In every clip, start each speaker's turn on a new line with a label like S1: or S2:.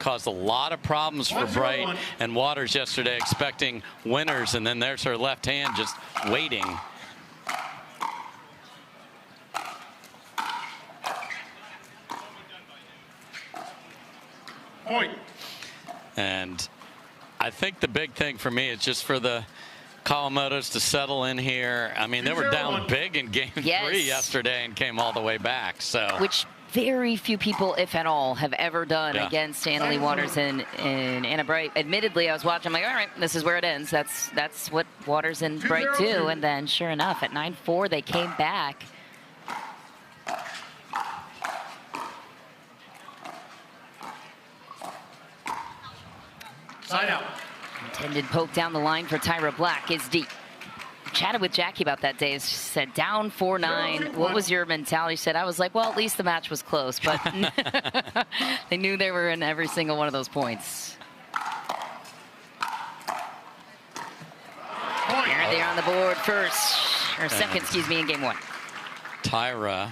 S1: caused a lot of problems for Bright and Waters yesterday, expecting winners, and then there's her left hand just waiting.
S2: Point.
S1: And I think the big thing for me is just for the Kawamotos to settle in here. I mean, they were down big in game 3 yesterday and came all the way back. So,
S3: which very few people, if at all, have ever done against Annalie Waters and Anna Bright. Admittedly, I was watching, I'm like, all right, this is where it ends. That's what Waters and Bright do. And then, sure enough, at 9-4, they came back.
S2: Side out.
S3: Intended poke down the line for Tyra Black is deep. Chatted with Jackie about that day. She said, down 4-9. What was your mentality? She said, I was like, well, at least the match was close. But they knew they were in every single one of those points. There they are on the board first. Or second, excuse me, in game 1.
S1: Tyra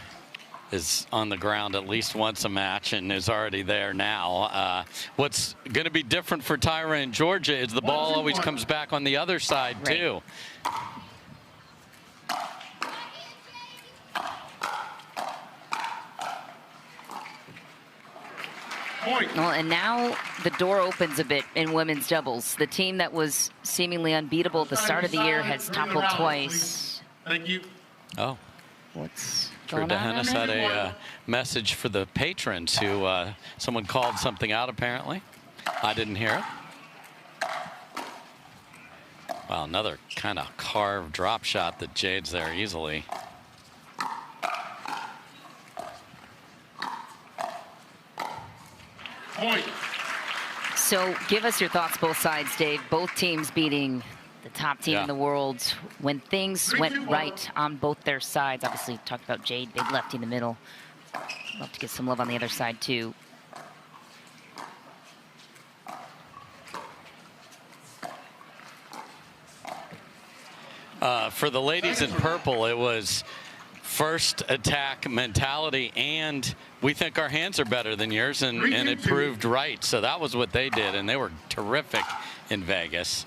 S1: is on the ground at least once a match and is already there now. What's going to be different for Tyra and Georgia is the ball always comes back on the other side, too.
S3: Well, and now the door opens a bit in women's doubles. The team that was seemingly unbeatable at the start of the year has toppled twice.
S2: Thank you.
S1: Oh.
S3: What's
S1: Drew
S3: going on?
S1: DeHennis had a message for the patrons who someone called something out, apparently. I didn't hear it. Wow, another kind of carved drop shot that Jade's there easily.
S2: Point.
S3: So give us your thoughts, both sides, Dave. Both teams beating the top team in the world. When things went right on both their sides, obviously talked about Jade, big lefty in the middle. Love to get some love on the other side, too.
S1: For the ladies in purple, it was first attack mentality, and we think our hands are better than yours, and it proved right. So that was what they did, and they were terrific in Vegas.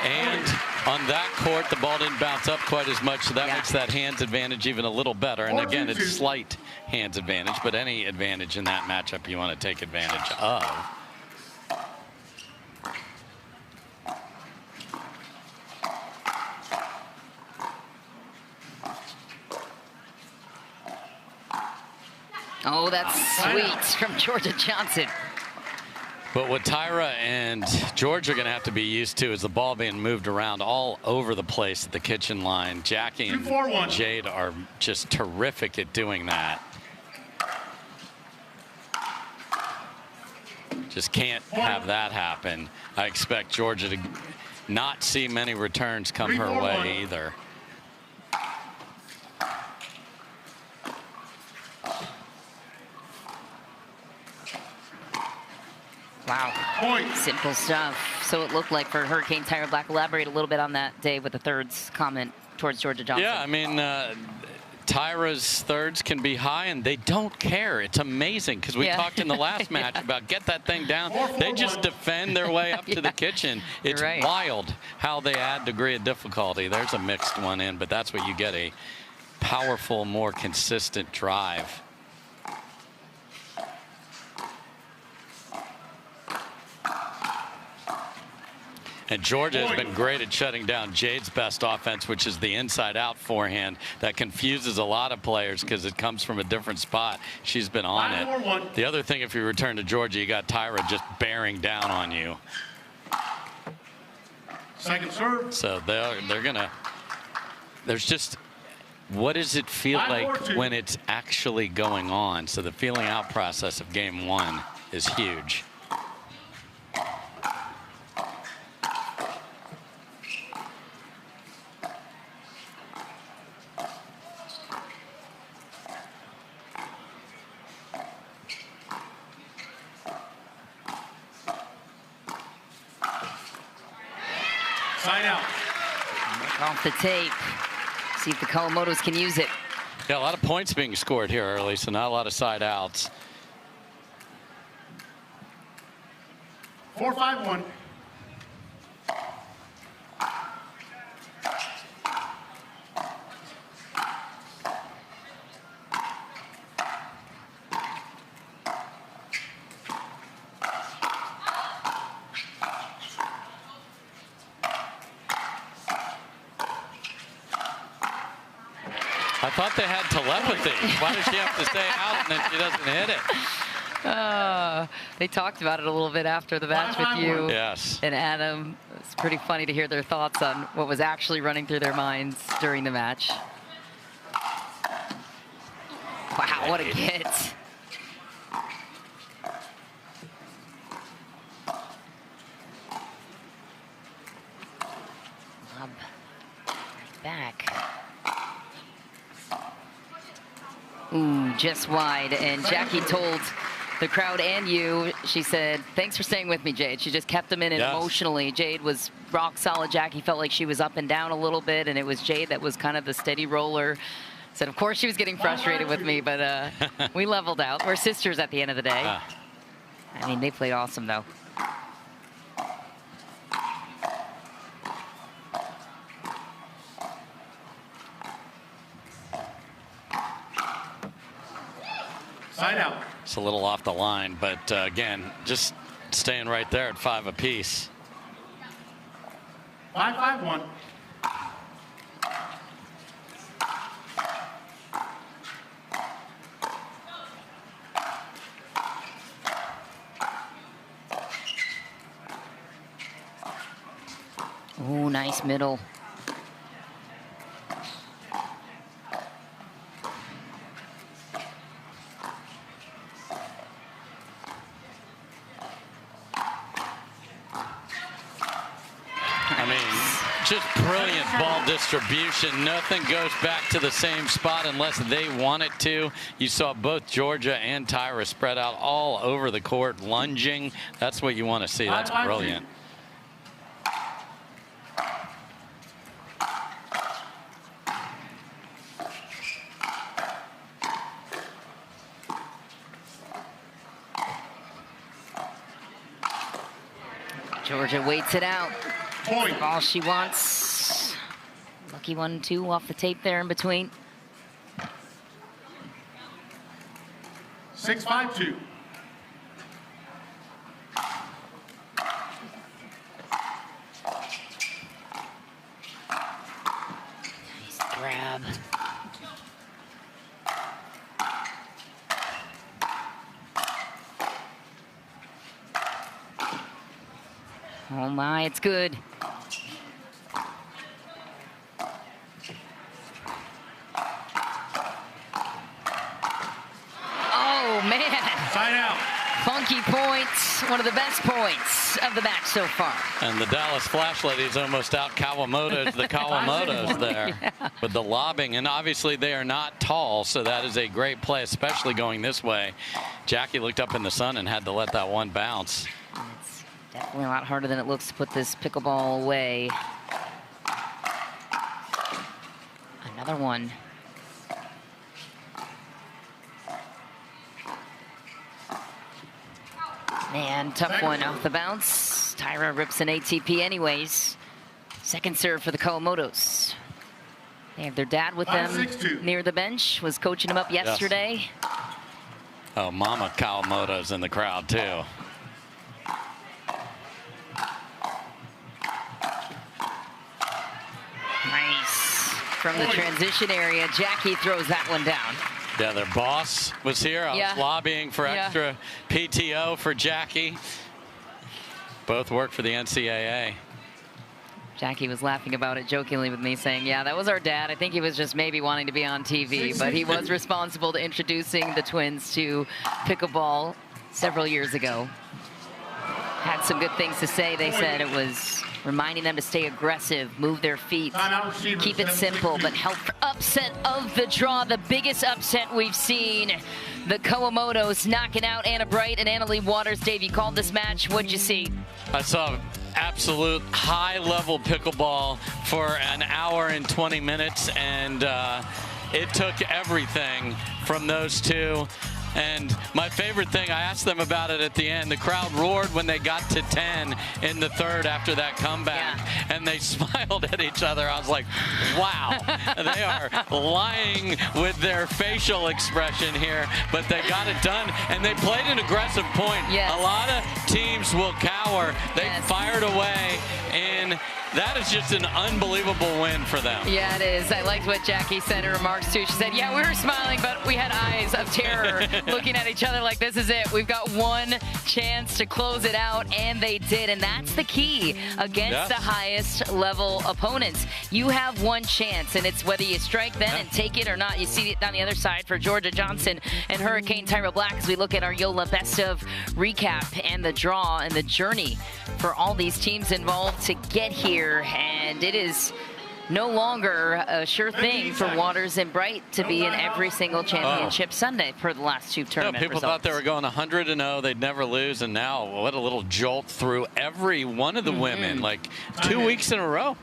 S1: And on that court, the ball didn't bounce up quite as much, so that makes that hands advantage even a little better. And again, it's slight hands advantage, but any advantage in that matchup you want to take advantage of.
S3: Oh, that's sweet from Georgia Johnson.
S1: But what Tyra and George are going to have to be used to is the ball being moved around all over the place at the kitchen line. Jackie and Jade are just terrific at doing that. Just can't have that happen. I expect Georgia to not see many returns come her way either.
S3: Wow.
S2: Point.
S3: Simple stuff. So it looked like for Hurricane Tyra Black. Elaborate a little bit on that, Dave, with the thirds comment towards Georgia Johnson.
S1: Yeah, I mean, Tyra's thirds can be high, and they don't care. It's amazing, because we talked in the last match about get that thing down. They just defend their way up to the kitchen. It's wild how they add degree of difficulty. There's a mixed one in, but that's what you get, a powerful, more consistent drive. And Georgia has been great at shutting down Jade's best offense, which is the inside-out forehand. That confuses a lot of players because it comes from a different spot. She's been on it. The other thing, if you return to Georgia, you got Tyra just bearing down on you.
S2: Second serve.
S1: So they're going to – there's just – what does it feel like when it's actually going on? So the feeling out process of game 1 is huge.
S2: Side out.
S3: Off the tape. See if the Kawamotos can use it.
S1: Yeah, a lot of points being scored here early, so not a lot of side outs.
S2: 4-5-1.
S1: I thought they had telepathy. Why does she have to stay out and then she doesn't hit it?
S3: They talked about it a little bit after the match with you
S1: Yes.
S3: and Adam. It's pretty funny to hear their thoughts on what was actually running through their minds during the match. Wow, what a hit. Back. Ooh, just wide. And Jackie told the crowd and you, she said, thanks for staying with me, Jade. She just kept them in emotionally. Jade was rock solid. Jackie felt like she was up and down a little bit, and it was Jade that was kind of the steady roller. Said, of course she was getting frustrated with me, but we leveled out. We're sisters at the end of the day. I mean, they played awesome, though.
S2: Side out.
S1: It's a little off the line, but again, just staying right there at 5 apiece.
S2: 5-5-1.
S3: Ooh, nice middle.
S1: I mean, just brilliant ball distribution. Nothing goes back to the same spot unless they want it to. You saw both Georgia and Tyra spread out all over the court, lunging. That's what you want to see. That's brilliant.
S3: Georgia waits it out.
S2: Point.
S3: All she wants. Lucky 1-2 off the tape there in between.
S2: 6-5-2.
S3: Nice grab. Oh my, it's good. Oh man.
S2: Side out.
S3: Funky points, one of the best points of the match so far.
S1: And the Dallas Flash Ladies almost out Kawamoto, the Kawamotos there with the lobbing. And obviously they are not tall, so that is a great play, especially going this way. Jackie looked up in the sun and had to let that one bounce.
S3: It's definitely a lot harder than it looks to put this pickleball away. Another one. Man, tough one off the bounce. Tyra rips an ATP anyways. Second serve for the Kawamotos. They have their dad with them near the bench, was coaching them up yesterday.
S1: Yes. Oh, Mama Kawamoto's in the crowd too.
S3: Nice. From the transition area, Jackie throws that one down.
S1: Yeah, their boss was here. I was lobbying for extra PTO for Jackie. Both work for the NCAA.
S3: Jackie was laughing about it jokingly with me, saying, yeah, that was our dad. I think he was just maybe wanting to be on TV, but he was responsible to introducing the twins to pickleball several years ago. Had some good things to say. They said it was reminding them to stay aggressive, move their feet, keep it simple, but help. Upset of the draw, the biggest upset we've seen. The Kawamotos knocking out Anna Bright and Annalie Waters. Dave, you called this match. What'd you see?
S1: I saw absolute high-level pickleball for an hour and 20 minutes, and it took everything from those two. And my favorite thing, I asked them about it at the end. The crowd roared when they got to 10 in the third after that comeback, and they smiled at each other. I was like, wow, they are lying with their facial expression here, but they got it done, and they played an aggressive point.
S3: Yes.
S1: A lot of teams will cower. They fired away, and that is just an unbelievable win for them.
S3: Yeah, it is. I liked what Jackie said in remarks, too. She said, yeah, we were smiling, but we had eyes of terror looking at each other like, this is it. We've got one chance to close it out, and they did. And that's the key against the highest level opponents. You have one chance, and it's whether you strike then and take it or not. You see it on the other side for Georgia Johnson and Hurricane Tyra Black as we look at our Yola Best of recap and the draw and the journey for all these teams involved to get here. And it is no longer a sure thing for Waters and Bright to be in every single championship Sunday for the last two tournament
S1: people
S3: results.
S1: thought they were going 100-0, they'd never lose, and now what a little jolt through every one of the women, like 2 weeks in a row.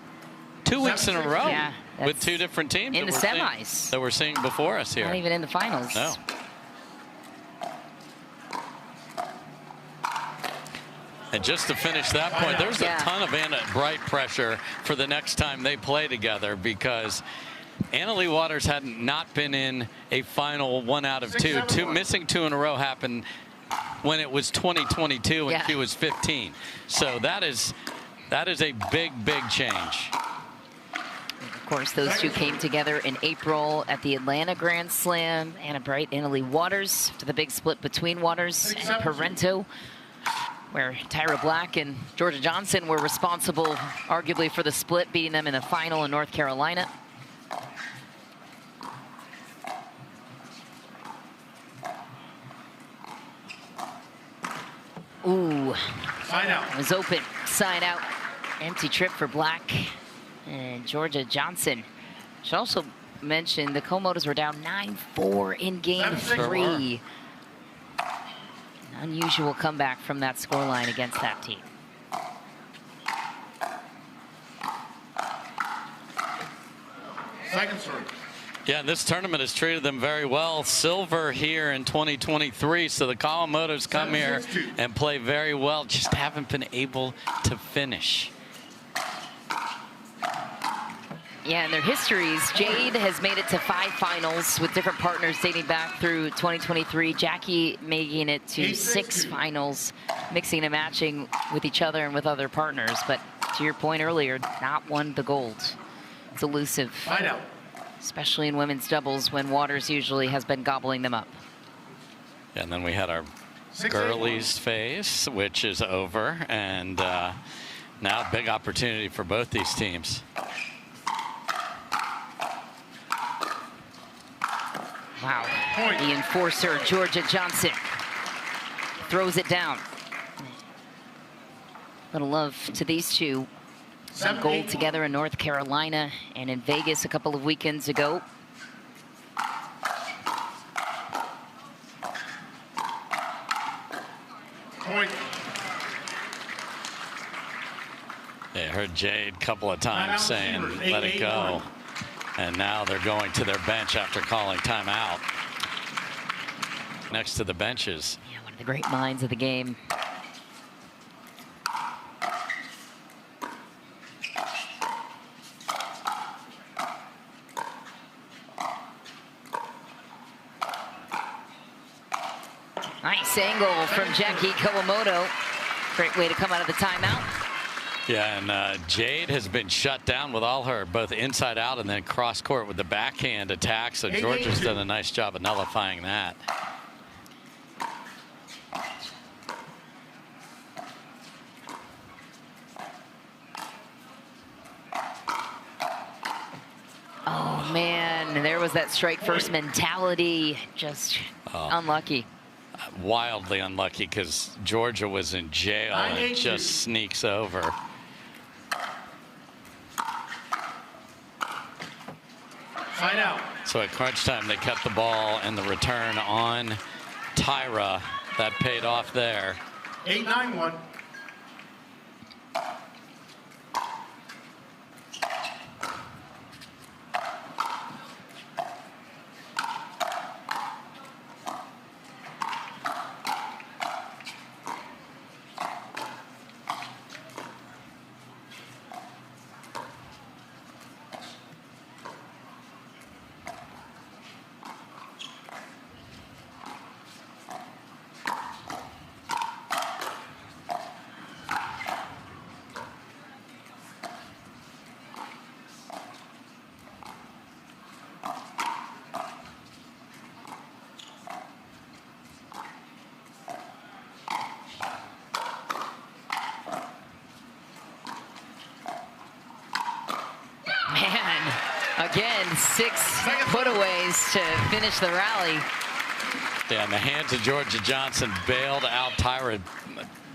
S1: 2 weeks in a row with two different teams
S3: in the semis
S1: that we're seeing before us here.
S3: Not even in the finals.
S1: No. And just to finish that point, there's a ton of Bright pressure for the next time they play together, because Annalie Waters had not been in a final 1 out of 2. Missing 2 in a row happened when it was 2022 and she was 15. So that is a big, big change.
S3: Of course, those two came together in April at the Atlanta Grand Slam. Anna Bright, Annalie Waters, to the big split between Waters and Parento, where Tyra Black and Georgia Johnson were responsible, arguably, for the split, beating them in the final in North Carolina. Ooh.
S2: Side out.
S3: It was open. Side out. Empty trip for Black and Georgia Johnson. Should also mention the Kawamotos were down 9-4 in game 3. Unusual comeback from that scoreline against that team.
S2: Second serve.
S1: Yeah, this tournament has treated them very well. Silver here in 2023, so the Kawamotos come here and play very well, just haven't been able to finish.
S3: Yeah, in their histories, Jade has made it to 5 finals with different partners dating back through 2023. Jackie making it to 6 finals, mixing and matching with each other and with other partners. But to your point earlier, not won the gold. It's elusive, especially in women's doubles when Waters usually has been gobbling them up.
S1: And then we had our girlies phase, which is over. And now a big opportunity for both these teams.
S3: Wow, the enforcer, Georgia Johnson, throws it down. Little love to these two. Some gold together in North Carolina and in Vegas a couple of weekends ago.
S2: Point.
S1: They heard Jade a couple of times saying, let it go. And now they're going to their bench after calling timeout. Next to the benches.
S3: Yeah, one of the great minds of the game. Nice angle from Jackie Kawamoto. Great way to come out of the timeout.
S1: Yeah, and Jade has been shut down with all her both inside out and then cross court with the backhand attack. So Georgia's done a nice job of nullifying that.
S3: Oh man, there was that strike first mentality. Just unlucky.
S1: Wildly unlucky because Georgia was in jail and it just sneaks over.
S2: Side out.
S1: So at crunch time, they kept the ball and the return on Tyra. That paid off there.
S2: 8-9-1.
S3: Man, again, 6 putaways to finish the rally.
S1: Yeah, and the hands of Georgia Johnson bailed out. Tyra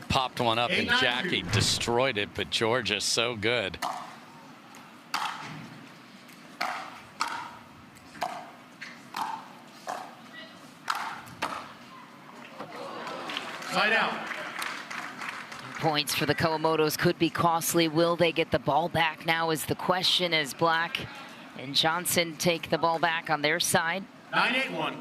S1: popped one up, and Jackie destroyed it, but Georgia so good.
S2: Side out.
S3: Points for the Kawamotos could be costly. Will they get the ball back now is the question, as Black and Johnson take the ball back on their side.
S2: 9-8-1.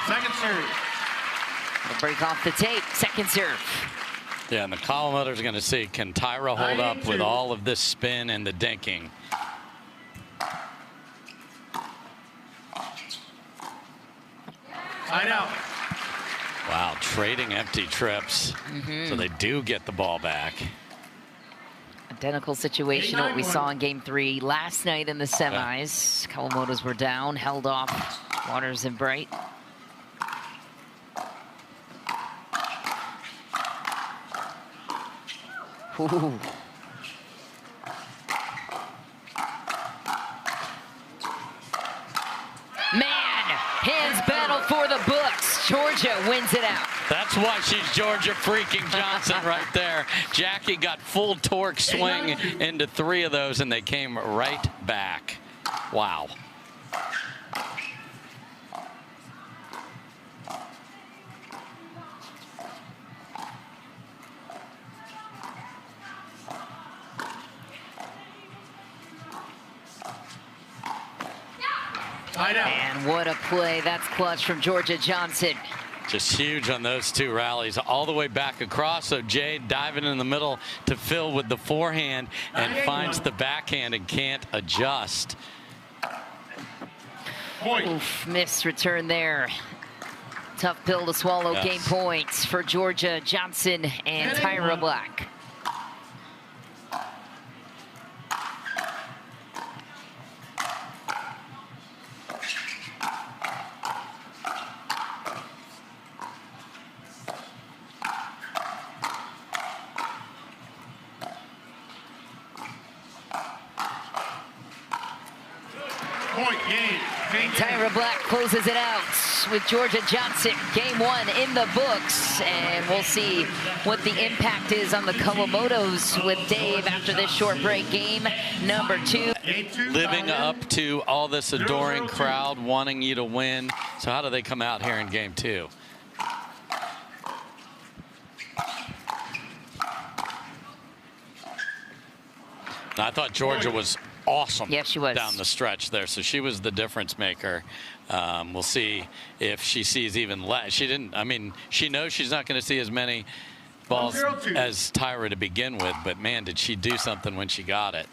S2: Second serve.
S3: They'll break off the tape. Second serve.
S1: Yeah, and the Kawamotos are going to see, can Tyra hold up with all of this spin and the dinking?
S2: Side out.
S1: Wow, trading empty trips. So they do get the ball back.
S3: Identical situation to what we saw in game 3 last night in the semis. Kawamotos were down, held off Waters and Bright. Ooh. Man, hands battle for the books. Georgia wins it out.
S1: That's why she's Georgia freaking Johnson right there. Jackie got full torque swing into 3 of those, and they came right back. Wow.
S3: And what a play. That's clutch from Georgia Johnson.
S1: Just huge on those 2 rallies all the way back across. So Jade diving in the middle to fill with the forehand and finds the backhand and can't adjust.
S3: Oof, missed return there. Tough pill to swallow.
S1: Yes.
S3: Game points for Georgia Johnson and Tyra Black. Tyra Black closes it out with Georgia Johnson. Game 1 in the books, and we'll see what the impact is on the Kawamotos with Dave after this short break. Game number 2.
S1: Living up to all this adoring crowd wanting you to win. So how do they come out here in game 2? I thought Georgia was awesome.
S3: Yes, she was.
S1: Down the stretch there. So she was the difference maker. We'll see if she sees even less. She didn't, I mean, she knows she's not going to see as many balls as Tyra to begin with, but man, did she do something when she got it.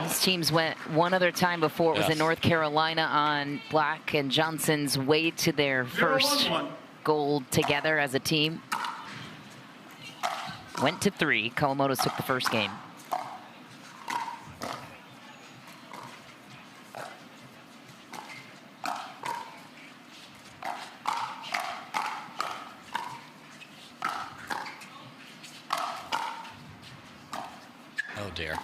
S3: These teams went one other time before. It was in North Carolina on Black and Johnson's way to their first gold together as a team. Went to 3. Kawamoto took the first game.
S1: Oh dear.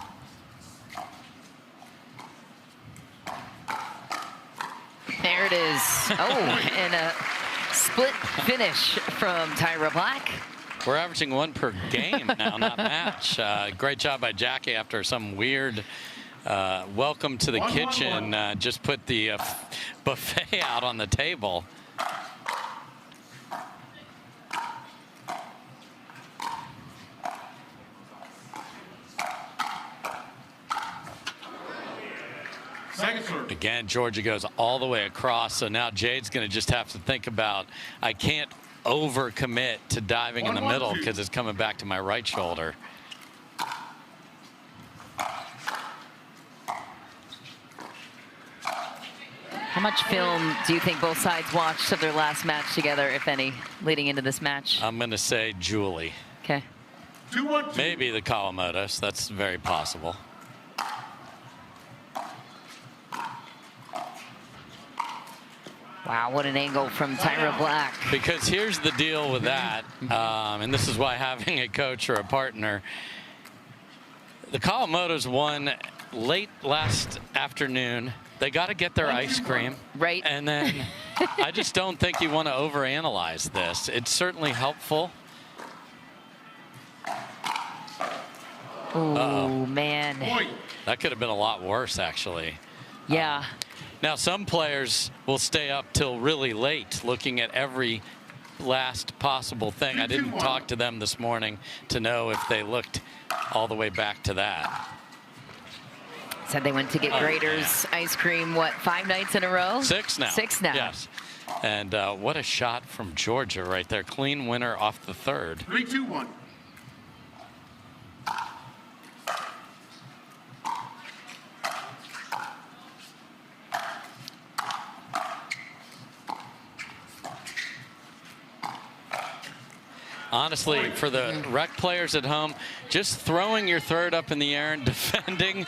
S3: There it is. Oh, and a split finish from Tyra Black.
S1: We're averaging 1 per game now, not match. Great job by Jackie after some weird welcome to the kitchen. Just put the buffet out on the table. Again, Georgia goes all the way across. So now Jade's going to just have to think about, I can't overcommit to diving in the middle because it's coming back to my right shoulder.
S3: How much film do you think both sides watched of their last match together, if any, leading into this match?
S1: I'm going to say Julie.
S3: Okay.
S2: 2-1-2.
S1: Maybe the Kawamotos. That's very possible.
S3: Wow, what an angle from Tyra Black.
S1: Because here's the deal with that, and this is why having a coach or a partner. The Kawamotos won late last afternoon. They got to get their ice cream.
S3: Right.
S1: And then I just don't think you want to overanalyze this. It's certainly helpful.
S3: Oh, man.
S1: That could have been a lot worse, actually.
S3: Yeah.
S1: Now, some players will stay up till really late looking at every last possible thing. I didn't talk to them this morning to know if they looked all the way back to that.
S3: Said they went to get Grader's ice cream, what, 5 nights in a row?
S1: 6 now.
S3: 6 now.
S1: Yes. And what a shot from Georgia right there. Clean winner off the third.
S2: 3-2-1.
S1: Honestly, for the rec players at home, just throwing your third up in the air and defending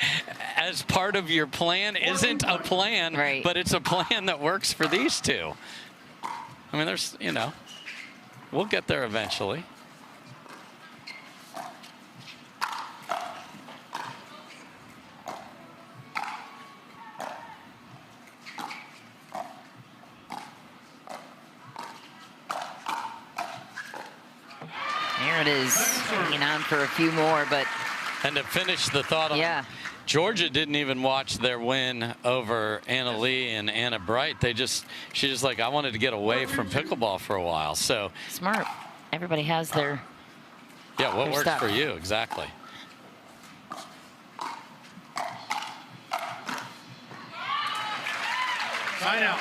S1: as part of your plan isn't a plan,
S3: right,
S1: but it's a plan that works for these two. I mean, there's, you know, we'll get there eventually.
S3: There it is, hanging on for a few more, but.
S1: And to finish the thought on, Georgia didn't even watch their win over Anna Lee and Anna Bright. She just like, I wanted to get away from pickleball for a while. So
S3: smart. Everybody has their.
S1: Yeah, what works
S3: stuff
S1: for you, exactly.
S2: Side out.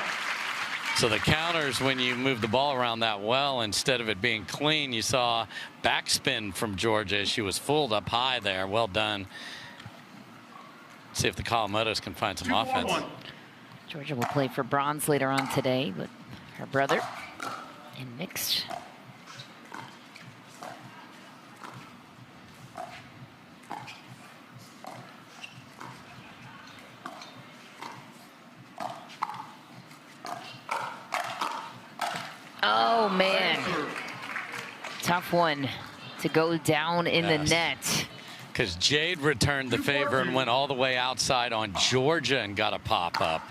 S1: So the counters, when you move the ball around that well, instead of it being clean, you saw backspin from Georgia. She was fooled up high there. Well done. See if the Kawamotos can find some offense.
S3: Georgia will play for bronze later on today with her brother in mixed. Oh, man. Tough one to go down in the net.
S1: Because Jade returned the favor and went all the way outside on Georgia and got a pop-up.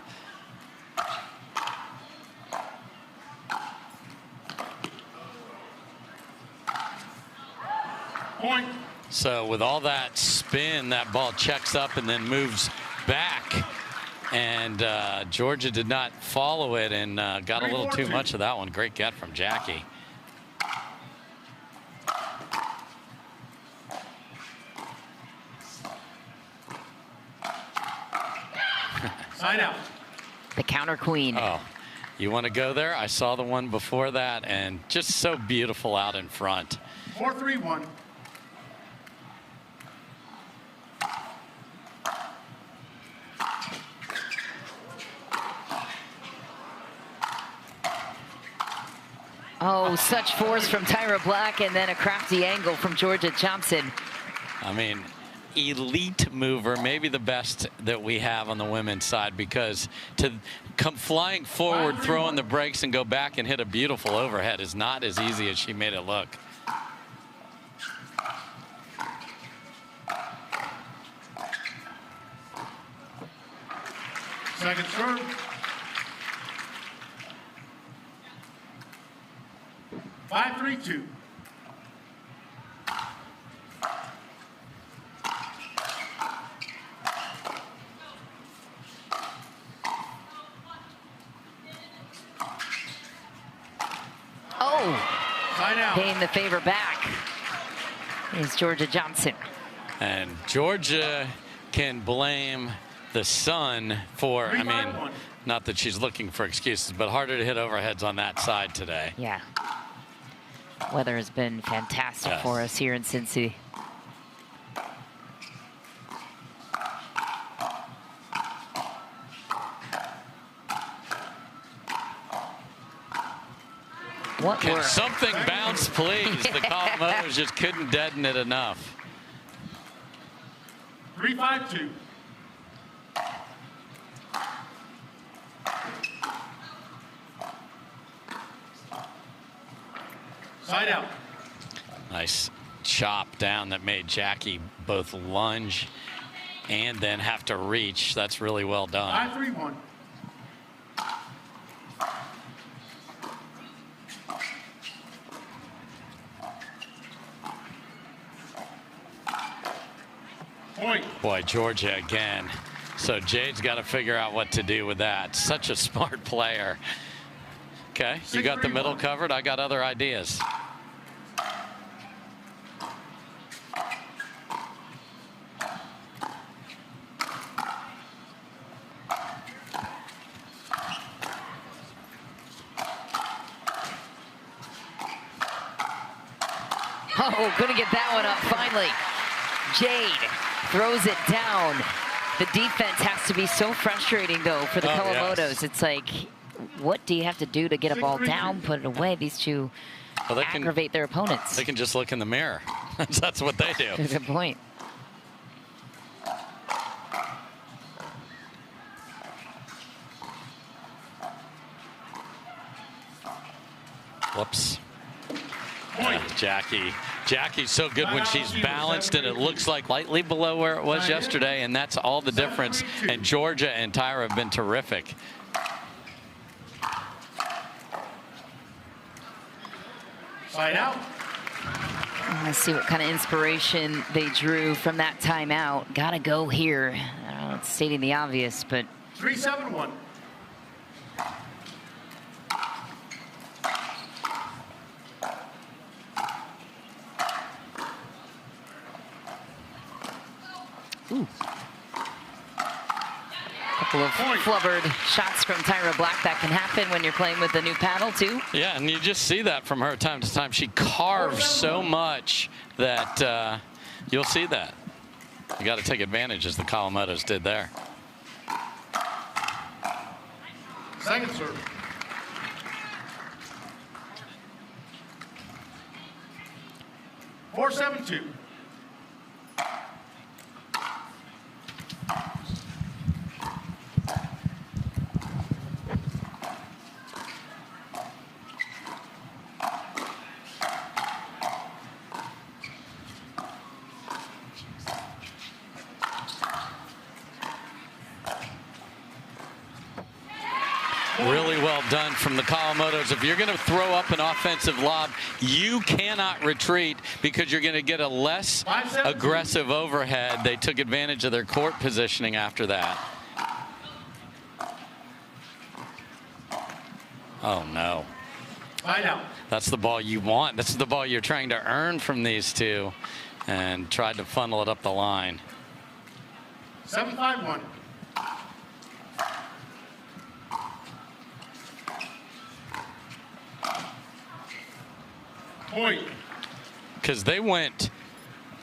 S2: Point.
S1: So with all that spin, that ball checks up and then moves back. And Georgia did not follow it and got a little too much of that one. Great get from Jackie.
S2: Side out.
S3: The counter queen.
S1: Oh, you want to go there? I saw the one before that, and just so beautiful out in front.
S2: 4-3-1.
S3: Oh, such force from Tyra Black, and then a crafty angle from Georgia Johnson.
S1: I mean, elite mover, maybe the best that we have on the women's side, because to come flying forward, throwing the brakes, and go back and hit a beautiful overhead is not as easy as she made it look.
S2: Second serve. 5-3-2.
S3: Oh,
S2: Side out.
S3: paying the favor back is Georgia Johnson.
S1: And Georgia can blame the sun for, I mean, not that she's looking for excuses, but harder to hit overheads on that side today.
S3: Yeah. Weather has been fantastic for us here in Cincy. What
S1: Can
S3: work?
S1: something bounce, please? The Kawamotos just couldn't deaden it enough.
S2: 3-5-2. Side out.
S1: Nice chop down that made Jackie both lunge and then have to reach. That's really well done.
S2: 5-3-1. Point.
S1: Boy, Georgia again. So Jade's got to figure out what to do with that. Such a smart player. Okay, you got the middle covered. I got other ideas.
S3: Oh, couldn't get that one up finally. Jade throws it down. The defense has to be so frustrating, though, for the Kawamotos.
S1: Yes.
S3: It's like, what do you have to do to get a ball down, put it away? These two aggravate their opponents.
S1: They can just look in the mirror. That's what they do.
S3: Good point.
S1: Whoops. Jackie's so good when she's balanced, and it looks like lightly below where it was yesterday, and that's all the difference. And Georgia and Tyra have been terrific.
S2: Side out.
S3: Let's see what kind of inspiration they drew from that timeout. Gotta go here. I don't know, it's stating the obvious, but
S2: 3-7-1.
S3: ooh. Couple of flubbered shots from Tyra Black. That can happen when you're playing with the new paddle, too.
S1: Yeah, and you just see that from her time to time. She carves so much that you'll see that. You got to take advantage, as the Kawamotos did there.
S2: Second serve. Four, 7-2.
S1: Really well done from the Kawamotos. If you're going to throw up an offensive lob, you cannot retreat because you're going to get a less aggressive overhead. They took advantage of their court positioning after that. Oh, no. That's the ball you want. That's the ball you're trying to earn from these two, and tried to funnel it up the line.
S2: 7-5-1. Point.
S1: Because they went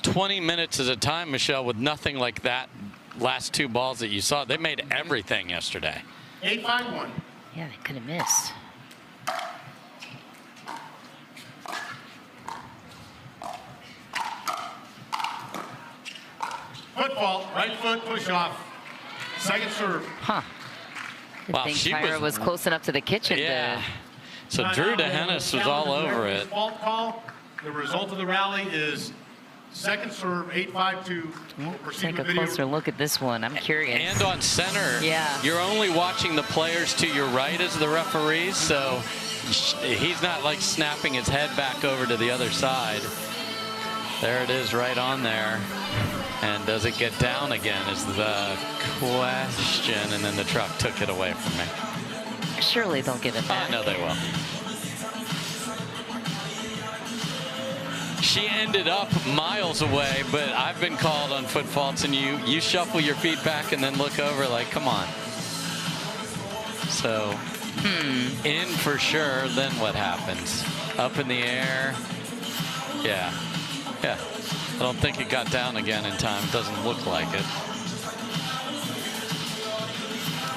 S1: 20 minutes at a time, Michelle, with nothing like that last two balls that you saw. They made everything yesterday.
S2: 8-5-1.
S3: Yeah, they could have missed.
S2: Football, right foot, push off. Second serve.
S3: Huh.
S1: Wow,
S3: I think
S1: she
S3: Tyra was close enough to the kitchen.
S1: Yeah. So Drew DeHennis was all over it.
S2: Fault call. The result of the rally is second serve, 8-5-2.
S3: Take a closer look at this one. I'm curious.
S1: And on center,
S3: yeah,
S1: you're only watching the players to your right as the referees, so he's not like snapping his head back over to the other side. There it is, right on there. And does it get down again is the question. And then the truck took it away from me.
S3: Surely they'll give it back.
S1: I know they will. She ended up miles away, but I've been called on foot faults, and you shuffle your feet back and then look over like, come on. So in for sure, then what happens? Up in the air. Yeah. Yeah. I don't think it got down again in time. Doesn't look like it.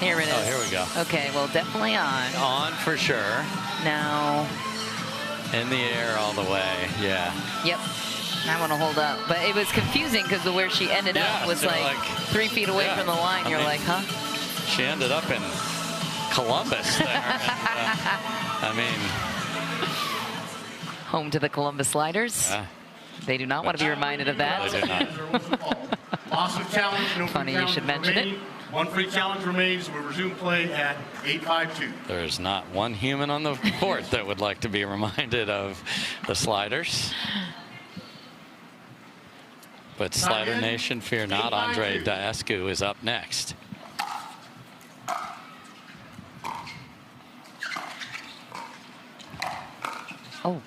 S3: Here it is.
S1: Oh, here we go.
S3: Okay, well, definitely on.
S1: On for sure.
S3: Now,
S1: In the air all the way, yeah.
S3: Yep. That one will hold up. But it was confusing because where she ended up was like 3 feet away from the line. You're like, huh?
S1: She ended up in Columbus there. And, I mean,
S3: home to the Columbus Sliders. They do not want to be reminded of that.
S1: They do not.
S2: Loss of challenge. No
S3: Funny you should mention it.
S2: One free challenge remains. We'll resume play at 8:52.
S1: There's not one human on the court that would like to be reminded of the Sliders. But Slider Nation, fear not. Andre Daescu is up next.
S3: Oh.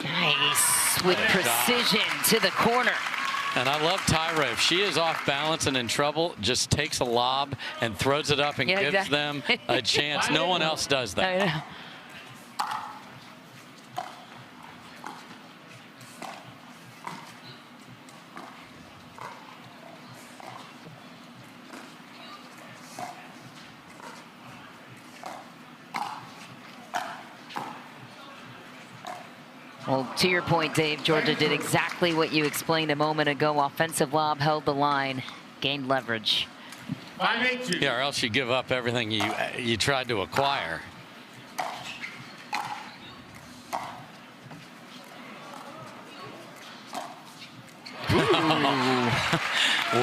S3: Nice with precision to the corner.
S1: And I love Tyra. If she is off balance and in trouble, just takes a lob and throws it up and gives them a chance. No one else does that.
S3: I know. Well, to your point, Dave, Georgia did exactly what you explained a moment ago. Offensive lob, held the line, gained leverage.
S2: 5-8-2.
S1: Yeah, or else you give up everything you tried to acquire.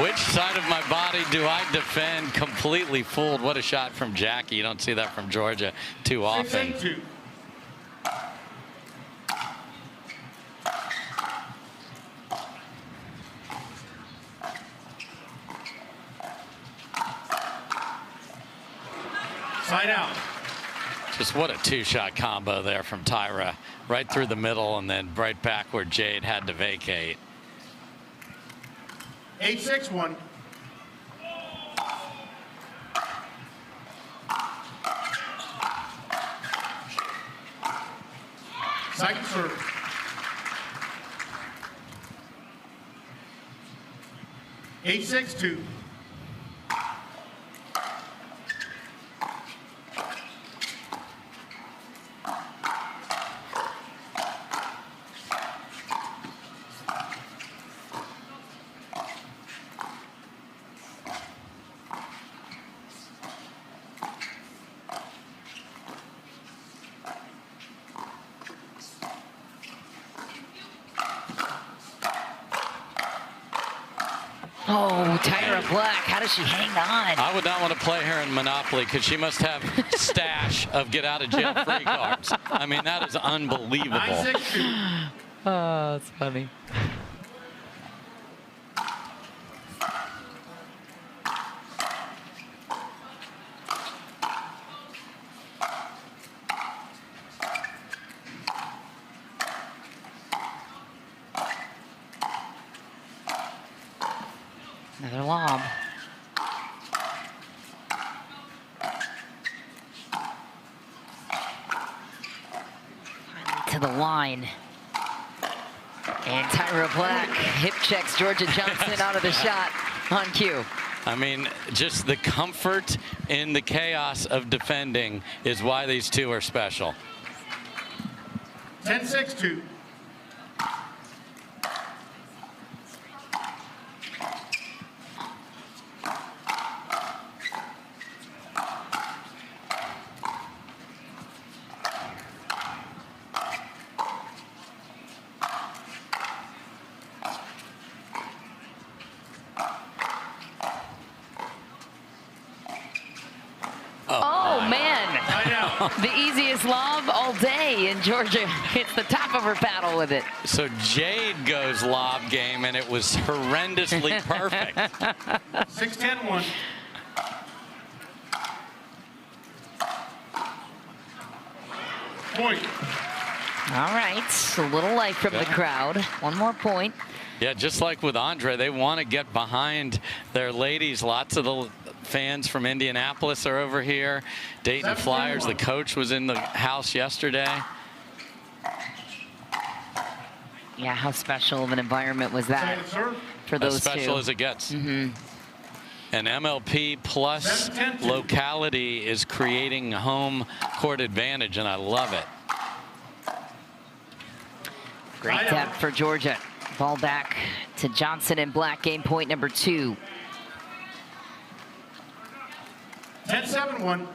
S1: Which side of my body do I defend? Completely fooled. What a shot from Jackie. You don't see that from Georgia too often.
S2: 6-8-2. Side out.
S1: Just what a two-shot combo there from Tyra. Right through the middle and then right back where Jade had to vacate.
S2: 8-6-1. Second serve. 8-6-2.
S3: Oh, Tyra Black, how does she hang on?
S1: I would not want to play her in Monopoly because she must have stash of get out of jail free cards. I mean, that is unbelievable.
S2: 9-6-2.
S3: Oh, that's funny. Another lob. Finally to the line. And Tyra Black hip checks Georgia Johnson out of the shot on cue.
S1: I mean, just the comfort in the chaos of defending is why these two are special.
S2: 10-6-2.
S3: Oh, man.
S2: I know.
S3: The easiest lob all day, and Georgia hits the top of her paddle with it.
S1: So Jade goes lob game, and it was horrendously perfect.
S2: 6-10-1. Point.
S3: All right, a little life from the crowd. One more point.
S1: Yeah, just like with Andre, they want to get behind their ladies. Lots of the fans from Indianapolis are over here. Dayton Flyers, the coach was in the house yesterday.
S3: Yeah, how special of an environment was that
S2: Second serve.
S3: for those
S1: As special
S3: two?
S1: as it gets. And MLP plus locality is creating home court advantage, and I love it.
S3: Great depth for Georgia. Ball back to Johnson and Black. Game point number 2.
S2: 10-7-1.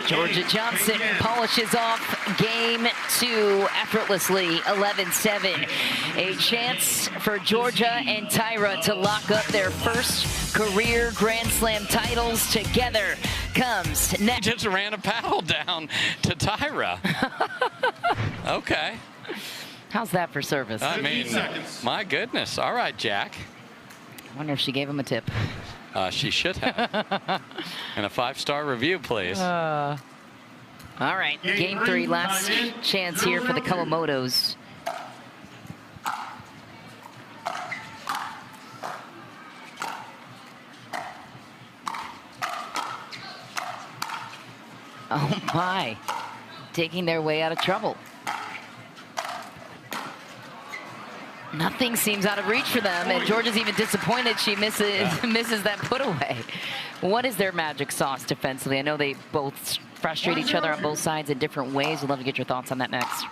S3: Georgia Johnson polishes off game 2 effortlessly, 11-7. A chance for Georgia and Tyra to lock up their first career Grand Slam titles together. Comes next.
S1: Just ran a paddle down to Tyra. Okay.
S3: How's that for service?
S1: I mean, my goodness. All right, Jack.
S3: I wonder if she gave him a tip.
S1: She should have. And a 5-star review, please.
S3: All right, game 3, last chance here for the Kawamotos. Oh my, digging their way out of trouble. Nothing seems out of reach for them, and Georgia's even disappointed she misses that put away. What is their magic sauce defensively? I know they both frustrate each other on both sides in different ways. I'd love to get your thoughts on that next.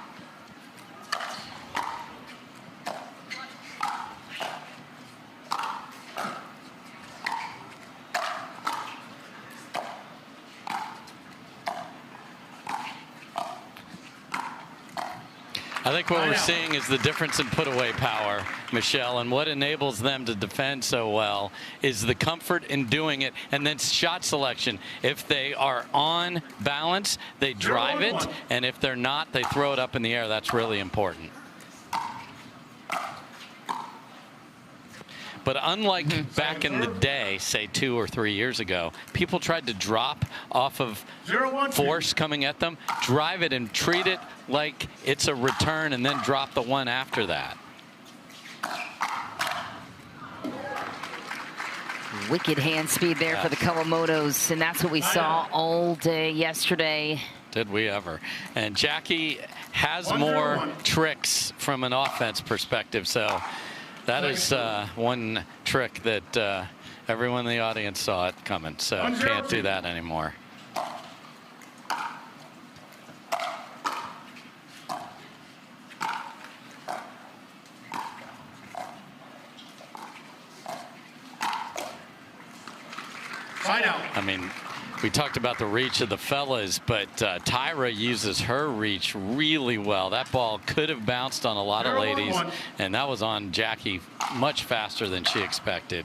S1: I think what we're seeing is the difference in put-away power, Michelle, and what enables them to defend so well is the comfort in doing it, and then shot selection. If they are on balance, they drive it, and if they're not, they throw it up in the air. That's really important. But unlike back in the day, say 2 or 3 years ago, people tried to drop off of force coming at them, drive it and treat it like it's a return, and then drop the one after that.
S3: Wicked hand speed there for the Kawamotos, and that's what we saw all day yesterday.
S1: Did we ever? And Jackie has more tricks from an offense perspective, so that is one trick that everyone in the audience saw it coming, so can't do that anymore. I mean, we talked about the reach of the fellas, but Tyra uses her reach really well. That ball could have bounced on a lot of ladies, and that was on Jackie much faster than she expected.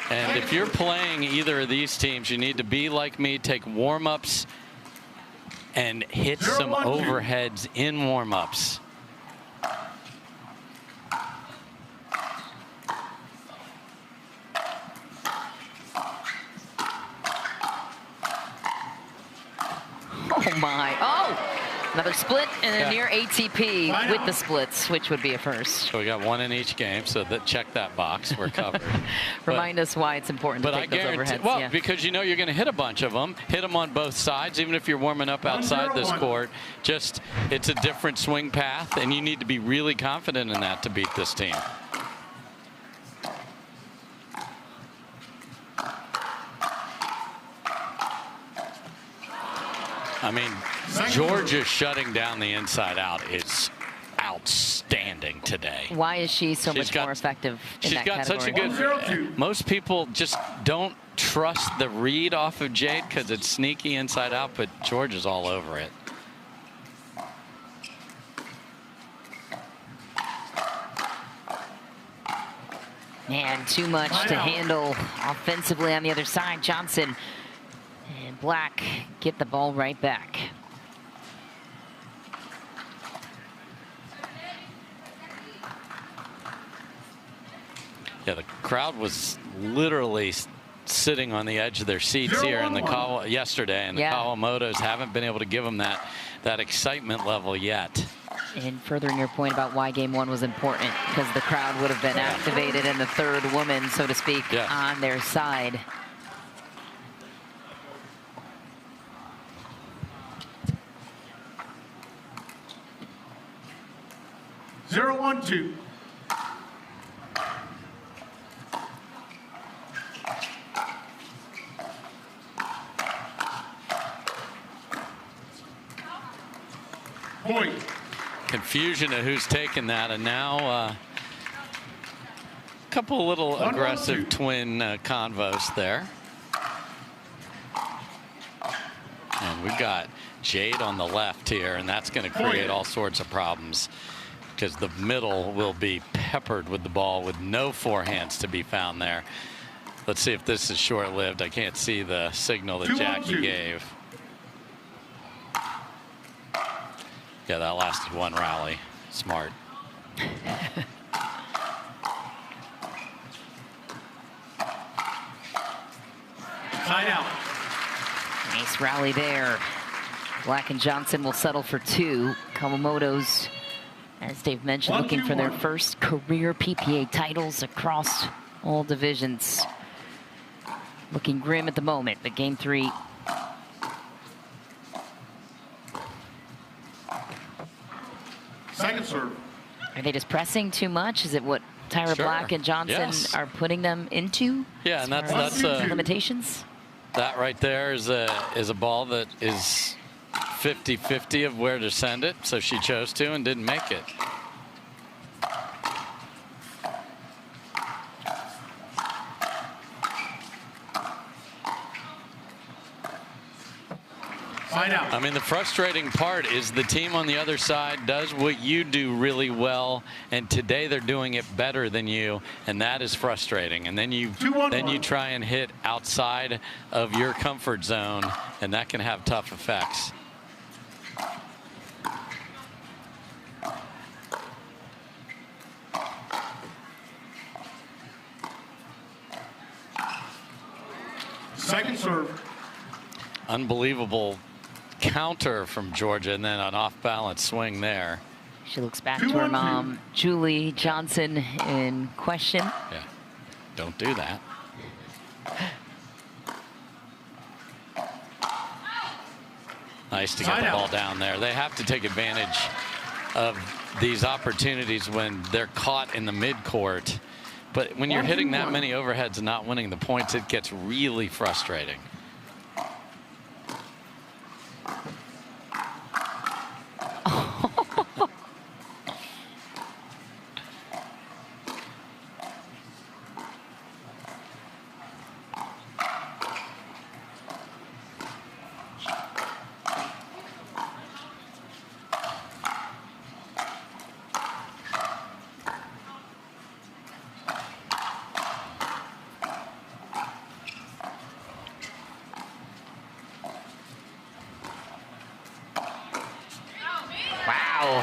S1: And if you're playing either of these teams, you need to be like me, take warm-ups and hit some overheads in warm-ups.
S3: Oh my, another split and a near ATP with the splits, which would be a first.
S1: So we got one in each game, so check that box, we're covered.
S3: Remind us why it's important to take those overheads.
S1: Well, because you know you're going to hit a bunch of them, hit them on both sides, even if you're warming up outside this court. Just, it's a different swing path, and you need to be really confident in that to beat this team. I mean, Georgia shutting down the inside out is outstanding today.
S3: Why is she so much more effective in that category?
S1: Such a good, most people just don't trust the read off of Jade because it's sneaky inside out, but Georgia's all over it.
S3: Man, too much to handle offensively on the other side. Johnson and Black get the ball right back. Yeah, the crowd was literally sitting on the edge of their seats here in the yesterday, and the Kawamotos haven't been able to give them that excitement level yet. And furthering your point about why game one was important, because the crowd would have been activated and the third woman, so to speak, on their side.
S2: Zero, 1-2. Point.
S1: Confusion of who's taking that, and now a couple little aggressive twin convos there. And we've got Jade on the left here, and that's going to create all sorts of problems because the middle will be peppered with the ball with no forehands to be found there. Let's see if this is short-lived. I can't see the signal that Jackie gave. Yeah, that lasted one rally. Smart.
S2: Side out.
S3: Nice rally there. Black and Johnson will settle for 2. Kawamoto's, as Dave mentioned, looking for their first career PPA titles across all divisions. Looking grim at the moment, but game 3.
S2: Second serve.
S3: Are they just pressing too much? Is it what Tyra Black and Johnson are putting them into?
S1: Yeah, and that's
S3: limitations.
S1: That right there is a ball that is 50-50 of where to send it. So she chose to and didn't make it.
S2: Out.
S1: I mean, the frustrating part is the team on the other side does what you do really well, and today they're doing it better than you, and that is frustrating. And then you try and hit outside of your comfort zone, and that can have tough effects.
S2: Second serve.
S1: Unbelievable counter from Georgia, and then an off-balance swing there.
S3: She looks back to her mom, Julie Johnson, in question.
S1: Yeah, don't do that. Nice to get the ball down there. They have to take advantage of these opportunities when they're caught in the midcourt. But when you're hitting that many overheads and not winning the points, it gets really frustrating.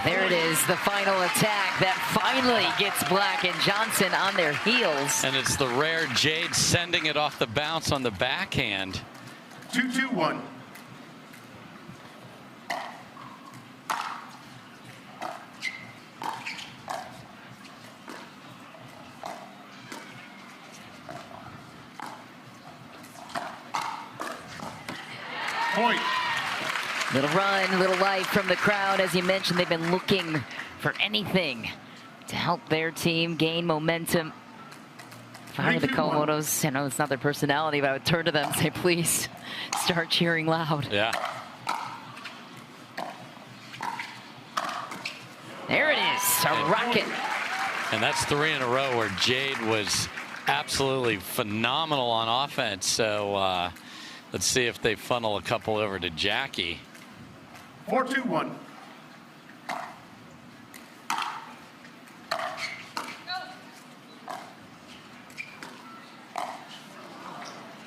S3: There it is, the final attack that finally gets Black and Johnson on their heels.
S1: And it's the rare Jade sending it off the bounce on the backhand.
S2: 2-2-1. Point.
S3: Little run, little life from the crowd. As you mentioned, they've been looking for anything to help their team gain momentum. If I were the Kawamotos, I know it's not their personality, but I would turn to them and say, please start cheering loud.
S1: Yeah.
S3: There it is, a rocket.
S1: And that's 3 in a row where Jade was absolutely phenomenal on offense. So let's see if they funnel a couple over to Jackie.
S2: 4-2-1.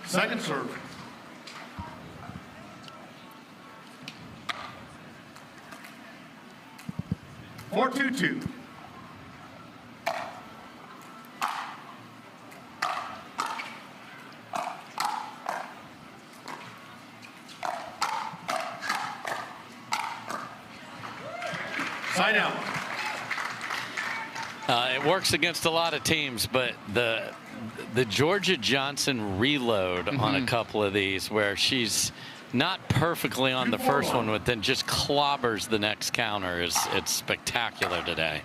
S2: Second serve. Four, 2-2. Side Side out.
S1: It works against a lot of teams, but the Georgia Johnson reload on a couple of these where she's not perfectly on the first one, but then just clobbers the next counter it's spectacular today.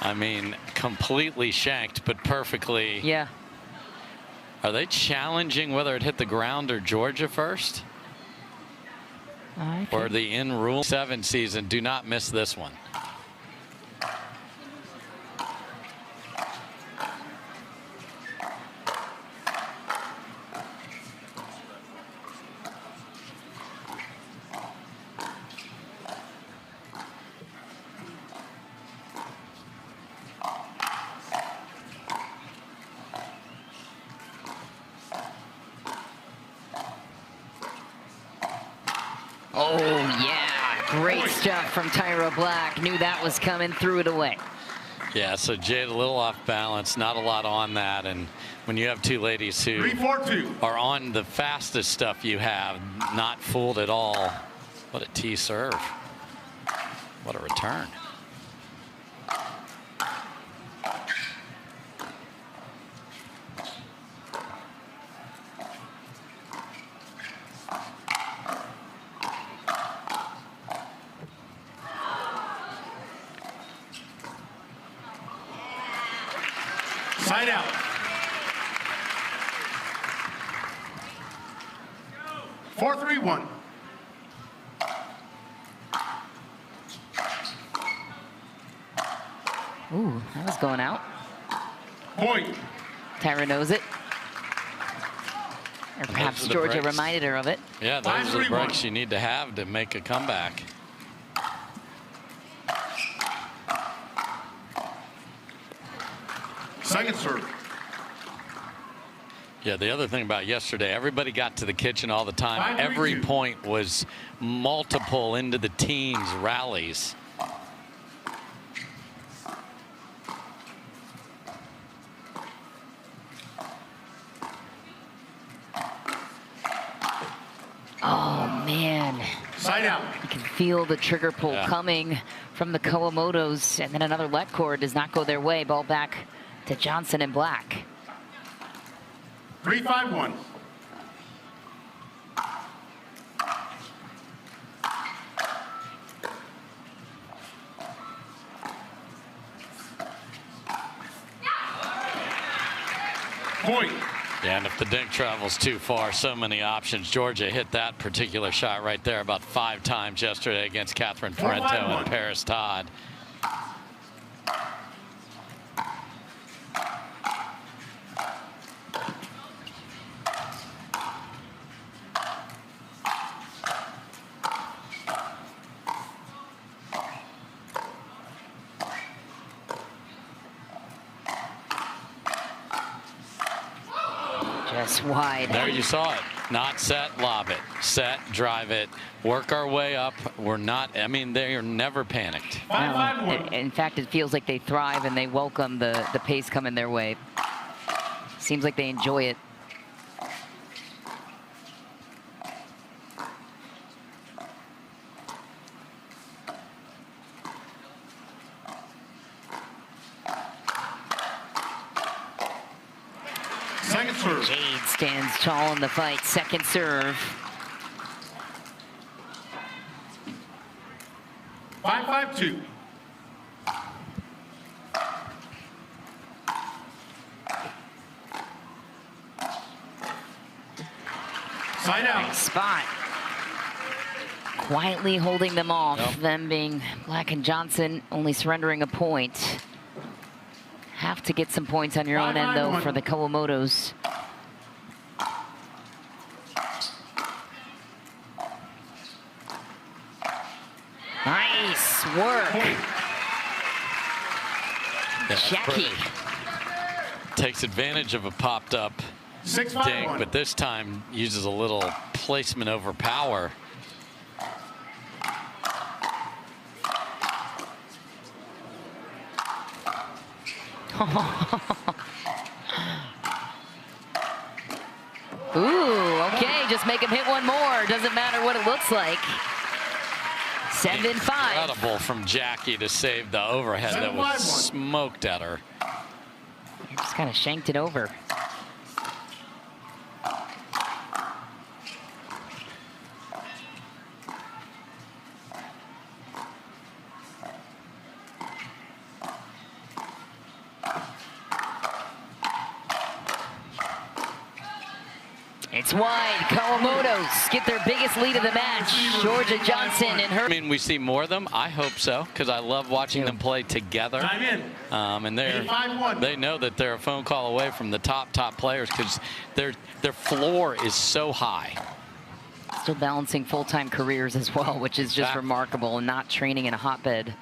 S1: I mean, completely shanked, but perfectly.
S3: Yeah.
S1: Are they challenging whether it hit the ground or Georgia first? Or the in Rule 7 season? Do not miss this one.
S3: Oh, yeah. Great stuff from Tyra Black. Knew that was coming, threw it away.
S1: Yeah, so Jade a little off balance, not a lot on that. And when you have two ladies who are on the fastest stuff you have, not fooled at all. What a tee serve. What a return.
S2: Side out. Four, 3-1.
S3: Ooh, that was going out.
S2: Point.
S3: Tyra knows it. Or perhaps Georgia reminded her of it.
S1: Yeah, those are the breaks you need to have to make a comeback.
S2: Second serve.
S1: Yeah, the other thing about yesterday, everybody got to the kitchen all the time. Every point was multiple into the teens rallies.
S3: Oh, man.
S2: Side out.
S3: You can feel the trigger pull coming from the Kawamotos, and then another let cord does not go their way. Ball back to Johnson and Black.
S2: 3-5-1. Point.
S1: Yeah, and if the dink travels too far, so many options. Georgia hit that particular shot right there about 5 times yesterday against Catherine Parento and Paris Todd.
S3: Just wide.
S1: There you saw it. Not set, lob it. Set, drive it. Work our way up. We're not, I mean, they are never panicked.
S3: In fact, it feels like they thrive and they welcome the pace coming their way. Seems like they enjoy it.
S2: Second serve.
S3: Jade stands tall in the fight. Second serve.
S2: 5-5-2. Side out.
S3: Nice spot. Quietly holding them off. Them being Black and Johnson only surrendering a point. Have to get some points on your own end, though, for the Kawamotos. Nice work. Jackie.
S1: Takes advantage of a popped up dink, but this time uses a little placement over power.
S3: Ooh, okay, just make him hit one more. Doesn't matter what it looks like. 7-5.
S1: Incredible from Jackie to save the overhead that was smoked at her.
S3: Just kind of shanked it over. It's wide. Kawamoto's get their biggest lead of the match. Georgia Johnson and her.
S1: I mean, we see more of them. I hope so, because I love watching them play together. And they know that they're a phone call away from the top players, because their floor is so high.
S3: Still balancing full-time careers as well, which is just remarkable, and not training in a hotbed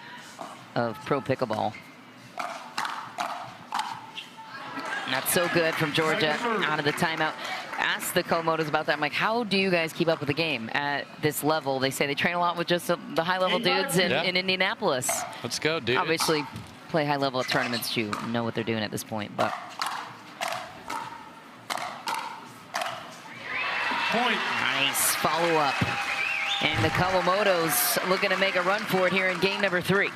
S3: of pro pickleball. Not so good from Georgia out of the timeout. Asked the Kawamotos about that. I'm like, how do you guys keep up with the game at this level? They say they train a lot with just the high-level dudes in Indianapolis.
S1: Let's go, dude.
S3: Obviously, play high level at tournaments to know what they're doing at this point, but.
S2: Point.
S3: Nice follow-up. And the Kawamotos looking to make a run for it here in game number 3.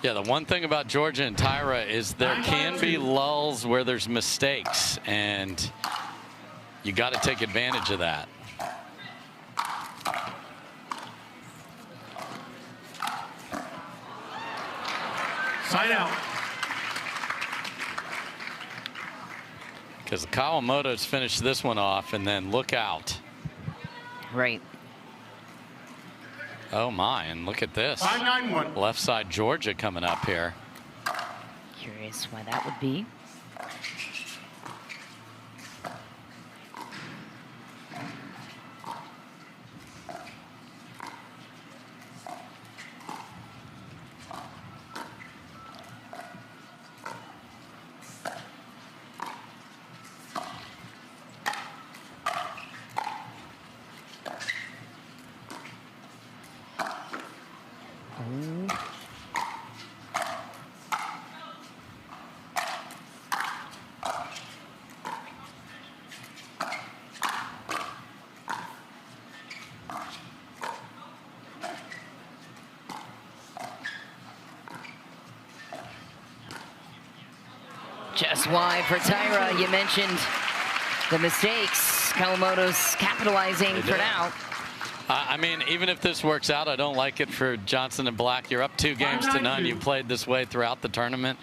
S1: Yeah, the one thing about Georgia and Tyra is there can be lulls where there's mistakes, and you got to take advantage of that.
S2: Side out.
S1: Because the Kawamotos finished this one off, and then look out.
S3: Right.
S1: Oh my, and look at this.
S2: 5-9-1.
S1: Left side Georgia coming up here.
S3: Curious why that would be. Just wide for Tyra. You mentioned the mistakes. Kawamoto's capitalizing for now.
S1: I mean, even if this works out, I don't like it for Johnson and Black. You're up 2-0. You played this way throughout the tournament.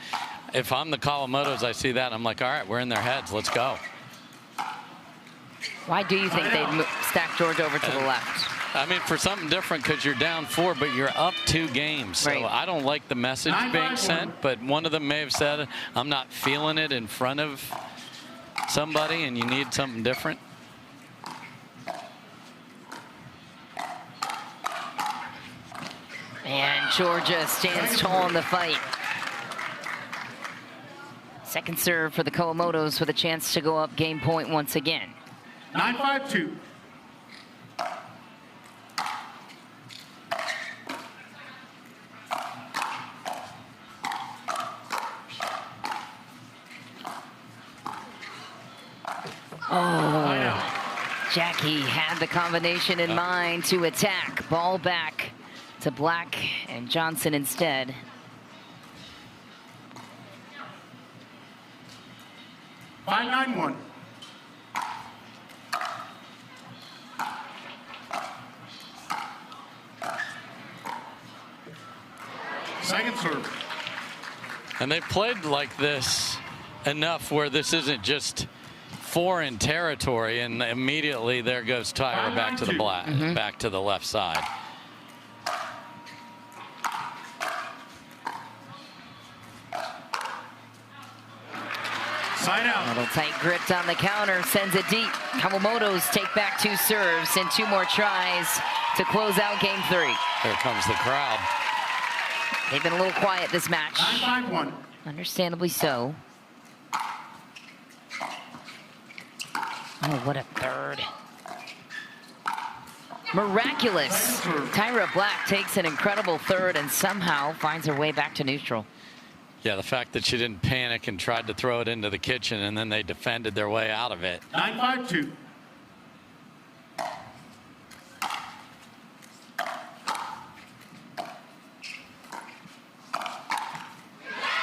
S1: If I'm the Kawamotos, I see that. I'm like, all right, we're in their heads. Let's go.
S3: Why do you think they'd stack Georgia over to the left?
S1: I mean, for something different, because you're down 4, but you're up 2 games. So I don't like the message being sent, but one of them may have said, I'm not feeling it in front of somebody, and you need something different.
S3: And Georgia stands tall in the fight. Second serve for the Kawamotos with a chance to go up game point once again.
S2: 9-5-2.
S3: Oh, Jackie had the combination in mind to attack. Ball back to Black and Johnson instead.
S2: 5-9-1. Second serve.
S1: And they played like this enough where this isn't just foreign territory, and immediately there goes Tyra back to the black, back to the left side.
S2: Side out.
S3: A little tight gripped on the counter, sends it deep. Kawamoto's take back 2 serves and 2 more tries to close out game 3.
S1: Here comes the crowd.
S3: They've been a little quiet this match.
S2: 9-5-1.
S3: Understandably so. Oh, what a third. Miraculous. Tyra Black takes an incredible third and somehow finds her way back to neutral.
S1: Yeah, the fact that she didn't panic and tried to throw it into the kitchen, and then they defended their way out of it.
S2: 9-5-2.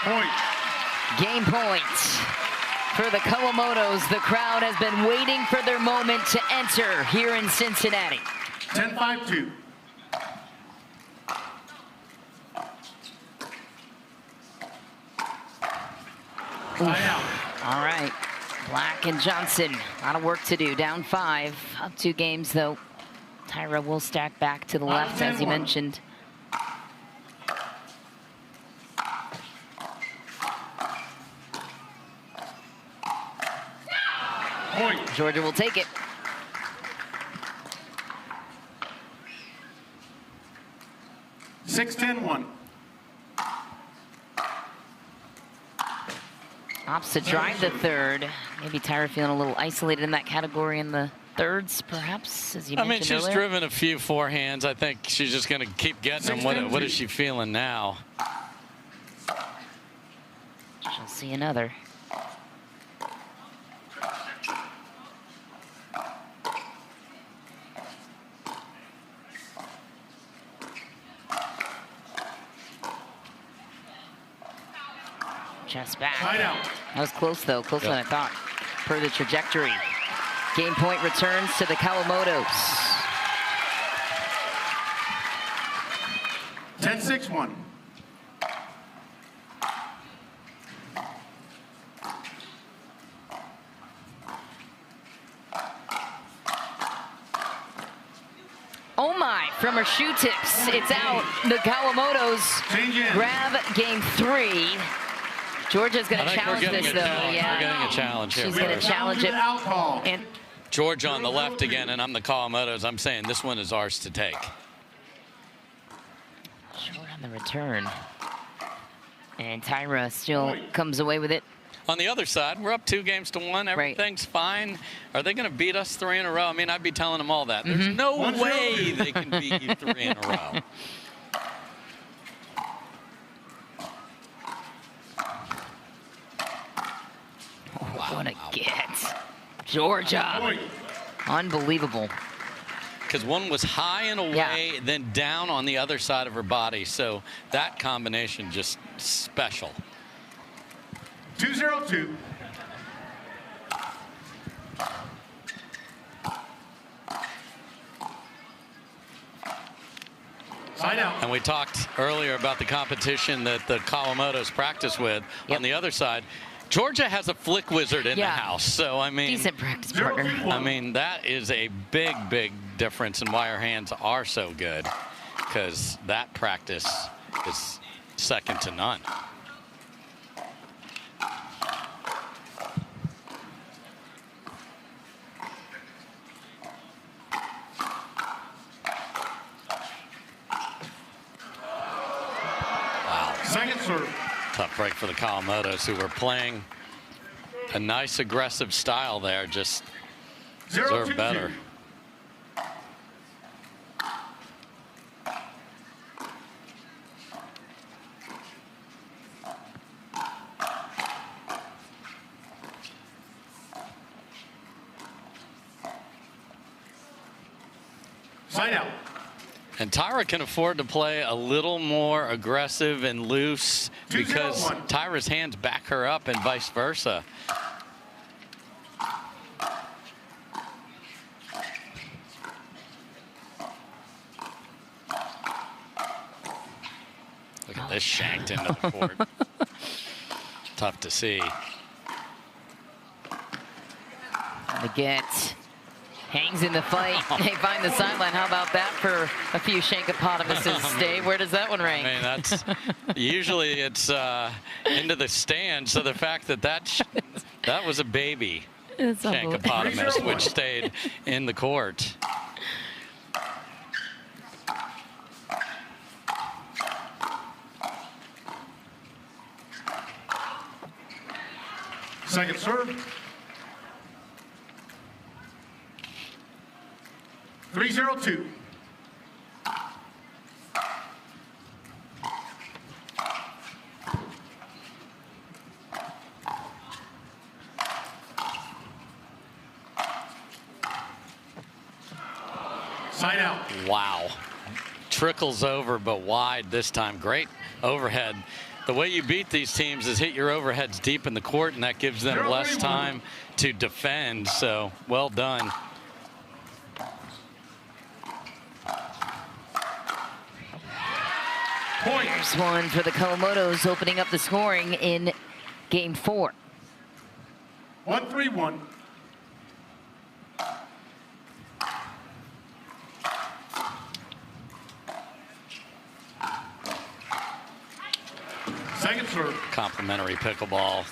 S2: Point.
S3: Game point for the Kawamotos. The crowd has been waiting for their moment to enter here in Cincinnati.
S2: 10-5-2. Timeout.
S3: All right, Black and Johnson, a lot of work to do. Down 5, up 2 games though. Tyra will stack back to the left, as you mentioned.
S2: Point.
S3: Georgia will take it.
S2: Six, 10-1.
S3: Opts to drive the third. Maybe Tyra feeling a little isolated in that category in the thirds, perhaps, as you mentioned
S1: she's
S3: earlier.
S1: driven a few forehands. I think she's just going to keep getting them. What is she feeling now?
S3: She'll see another. Chest back. That was close, though. Closer than I thought, per the trajectory. Game point returns to the Kawamotos.
S2: 10-6-1.
S3: Oh my, from her shoe tips, it's out. The Kawamotos grab game 3. Georgia's going to challenge this, though. Yeah.
S1: We're getting a challenge here.
S3: She's going to challenge it. And
S1: Georgia on the left again, and I'm the Kawamotos. I'm saying this one is ours to take.
S3: short on the return. And Tyra still comes away with it.
S1: On the other side, we're up 2-1. Everything's fine. Are they going to beat us 3 in a row? I mean, I'd be telling them all that. There's no way they can beat you 3 in a row.
S3: What a get. Georgia. Unbelievable.
S1: Because one was high and away, then down on the other side of her body. So that combination just special.
S2: 2-0-2. Side out.
S1: And we talked earlier about the competition that the Kawamotos practice with. On the other side, Georgia has a flick wizard in the house. So, I mean,
S3: decent practice partner.
S1: I mean, that is a big, big difference in why her hands are so good, because that practice is second to none.
S2: Second serve.
S1: Tough break for the Kawamotos, who were playing a nice aggressive style there, just deserve better.
S2: Side out.
S1: And Tyra can afford to play a little more aggressive and loose because Tyra's hands back her up and vice versa. Look at this shanked into the court. Tough to see.
S3: The get. Hangs in the fight. They find the sideline. How about that for a few Shankopotamuses, Dave? Where does that one rank?
S1: I mean, that's usually it's into the stand. So the fact that that was a baby Shankopotamus, which stayed in the court.
S2: Second serve. 3-0-2. Side out.
S1: Wow. Trickles over, but wide this time. Great overhead. The way you beat these teams is hit your overheads deep in the court, and that gives them less time to defend. So well done.
S3: Here's one for the Kawamotos, opening up the scoring in game 4.
S2: 1-3-1. Second serve.
S1: Complimentary pickleball.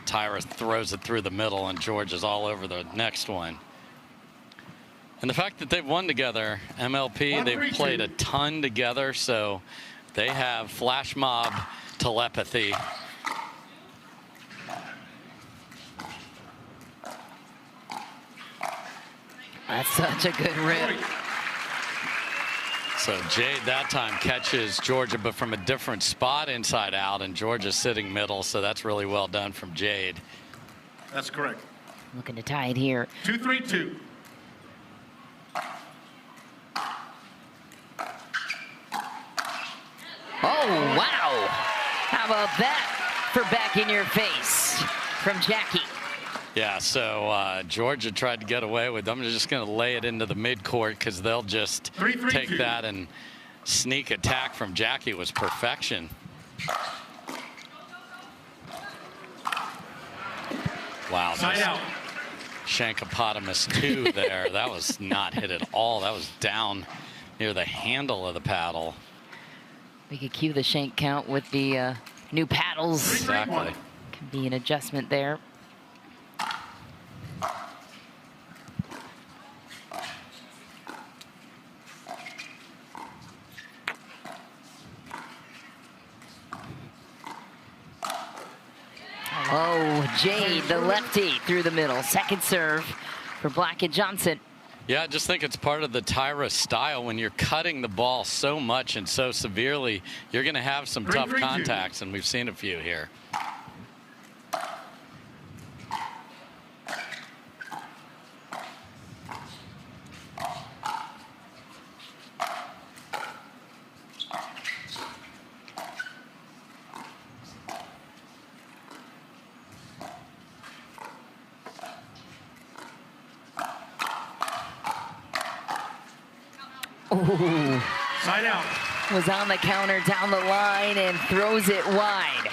S1: Tyra throws it through the middle, and George is all over the next one. And the fact that they've won together, MLP, they've played a ton together, so they have flash mob telepathy.
S3: That's such a good rip.
S1: So Jade that time catches Georgia, but from a different spot inside out, and Georgia's sitting middle, so that's really well done from Jade.
S2: That's correct.
S3: Looking to tie it here.
S2: 2-3-2.
S3: Oh, wow. How about that for back in your face from Jackie?
S1: Yeah, so Georgia tried to get away with them. They're just going to lay it into the midcourt because they'll just take that, and sneak attack from Jackie was perfection. Wow.
S2: Side out.
S1: Shankopotamus 2 there. That was not hit at all. That was down near the handle of the paddle.
S3: We could cue the shank count with the new paddles.
S1: Exactly.
S3: Can be an adjustment there. Oh, Jade, the lefty through the middle. Second serve for Black and Johnson.
S1: Yeah, I just think it's part of the Tyra style. When you're cutting the ball so much and so severely, you're going to have some tough contacts, and we've seen a few here.
S3: Ooh.
S2: Side out.
S3: Was on the counter down the line and throws it wide.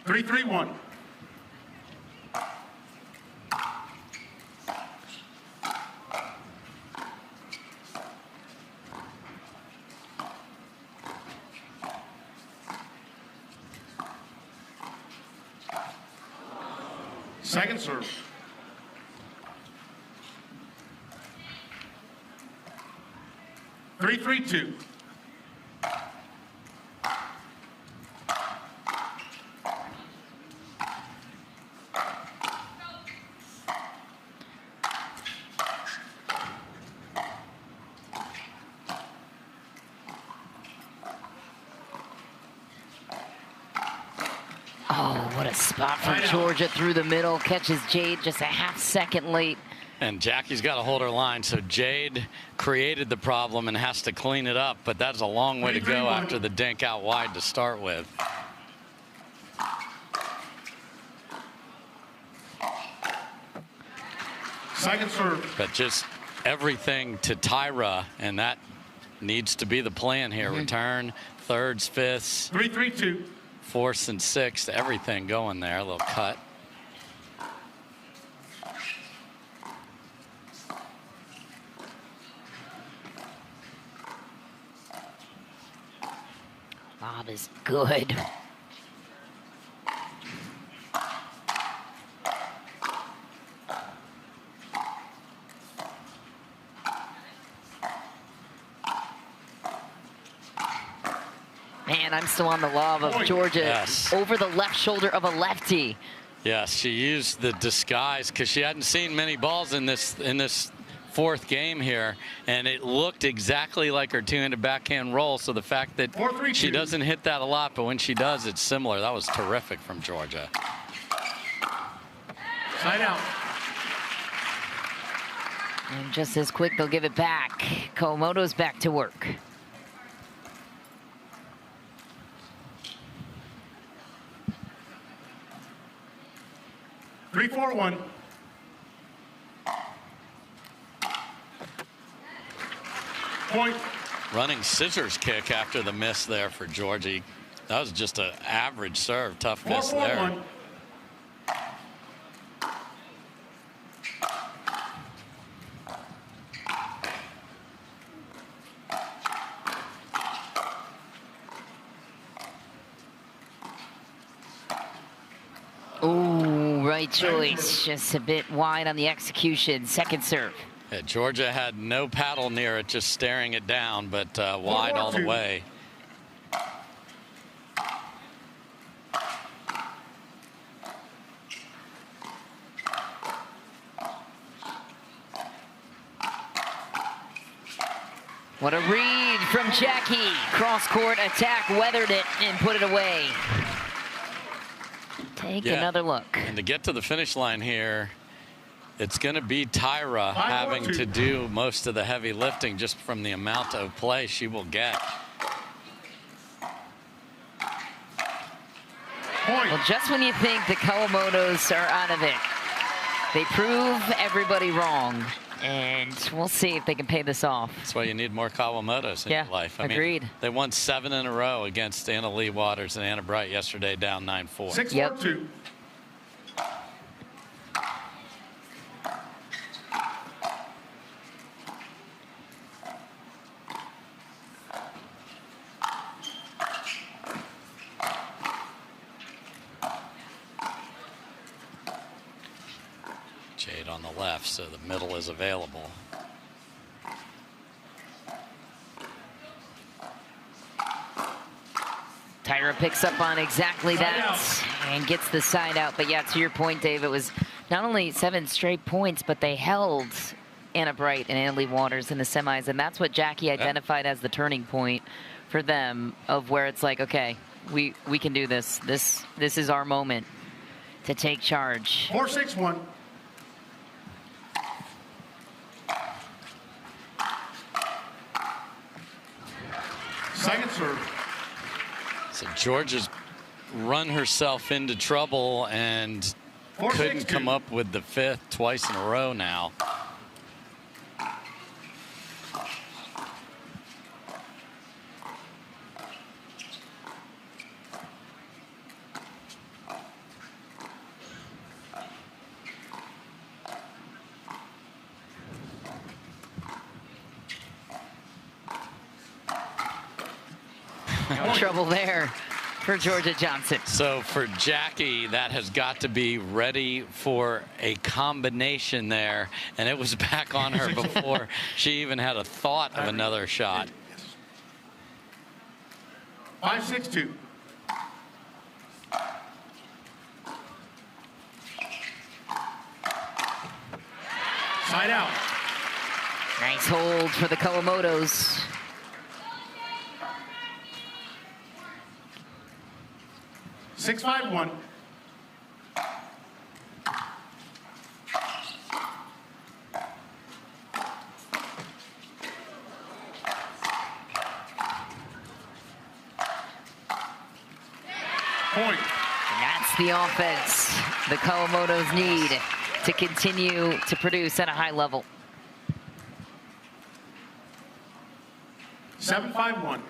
S2: Three, 3-1. Second serve. Three, 3-2.
S3: Oh, what a spot from Georgia through the middle. Catches Jade just a half-second late.
S1: And Jackie's got to hold her line, so Jade created the problem and has to clean it up, but that's a long way to go after the dink out wide to start with.
S2: Second serve.
S1: But just everything to Tyra, and that needs to be the plan here. Return, thirds, fifths.
S2: 3-3-2.
S1: Fourths and sixths, everything going there. A little cut.
S3: Bob is good. Man, I'm still on the love of Georgia.
S1: Yes.
S3: Over the left shoulder of a lefty.
S1: Yes, she used the disguise because she hadn't seen many balls in this fourth game here, and it looked exactly like her two-handed backhand roll. So the fact that she doesn't hit that a lot, but when she does, it's similar. That was terrific from Georgia.
S2: Side out.
S3: And just as quick, they'll give it back. Kawamoto's back to work.
S2: Three, 4-1. Point.
S1: Running scissors kick after the miss there for Georgie. That was just an average serve. Tough miss there.
S2: 4-1.
S3: Ooh, right choice. Just a bit wide on the execution. Second serve.
S1: Yeah, Georgia had no paddle near it, just staring it down, but wide all the way.
S3: What a read from Jackie. Cross-court attack, weathered it, and put it away. Take another look.
S1: And to get to the finish line here, it's going to be Tyra having to do most of the heavy lifting just from the amount of play she will get.
S3: Well, just when you think the Kawamotos are out of it, they prove everybody wrong. And we'll see if they can pay this off.
S1: That's why you need more Kawamotos in your life. I
S3: agreed.
S1: mean, they won 7 in a row against Anna Lee Waters and Anna Bright yesterday, down 9-4.
S2: 6-4-2.
S1: Jade on the left, so the middle is available.
S3: Tyra picks up on exactly that and gets the side out. But yeah, to your point, Dave, it was not only 7 straight points, but they held Anna Bright and Anna Lee Waters in the semis. And that's what Jackie identified as the turning point for them, of where it's like, okay, we can do this. This is our moment to take charge.
S2: 4-6-1. Second serve.
S1: So Georgia's run herself into trouble and couldn't come up with the 5th twice in a row now.
S3: No trouble there for Georgia Johnson.
S1: So for Jackie, that has got to be ready for a combination there, and it was back on her before she even had a thought of another shot.
S2: 5-6-2. Side out.
S3: Nice hold for the Kawamotos.
S2: Six, 5-1. Point.
S3: And that's the offense the Kawamotos need to continue to produce at a high level.
S2: 7-5-1.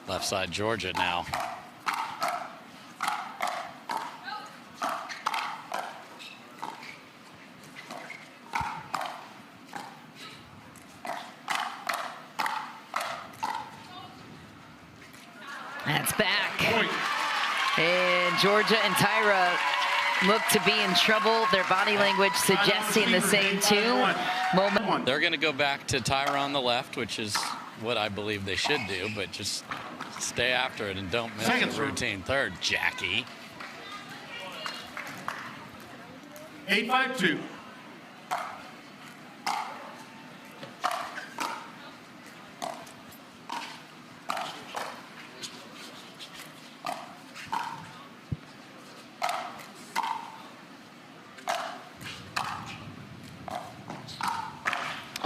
S1: Left side Georgia now.
S3: That's back.
S2: Point.
S3: And Georgia and Tyra look to be in trouble. Their body language suggesting the same too. Moment.
S1: They're going to go back to Tyra on the left, which is what I believe they should do, but just stay after it and don't miss the routine. Third, Jackie.
S2: 8-5-2.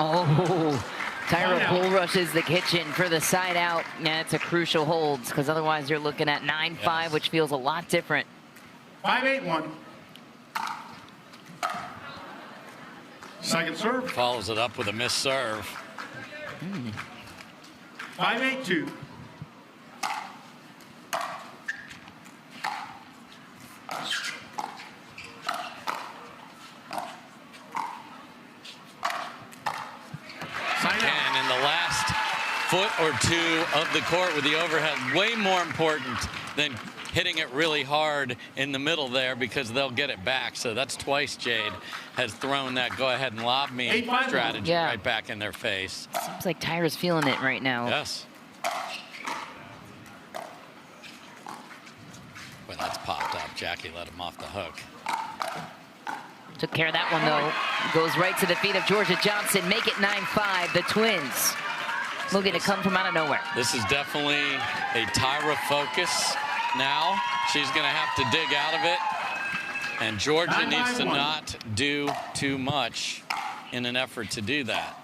S3: Oh, Tyra bull rushes the kitchen for the side out. Yeah, it's a crucial hold because otherwise you're looking at 9-5,
S1: Yes.
S3: which feels a lot different.
S2: 5-8-1. Second serve.
S1: Follows it up with a missed serve.
S2: 5-8-2.
S1: And in the last foot or two of the court with the overhead, way more important than hitting it really hard in the middle there because they'll get it back. So that's twice Jade has thrown that go ahead and lob me strategy right back in their face.
S3: Seems like Tyra's feeling it right now.
S1: Yes. Well, that's popped up. Jackie let him off the hook.
S3: Took care of that one, though. Goes right to the feet of Georgia Johnson. Make it 9-5. The Twins looking to come from out of nowhere.
S1: This is definitely a Tyra focus now. She's going to have to dig out of it. And Georgia needs to not do too much in an effort to do that.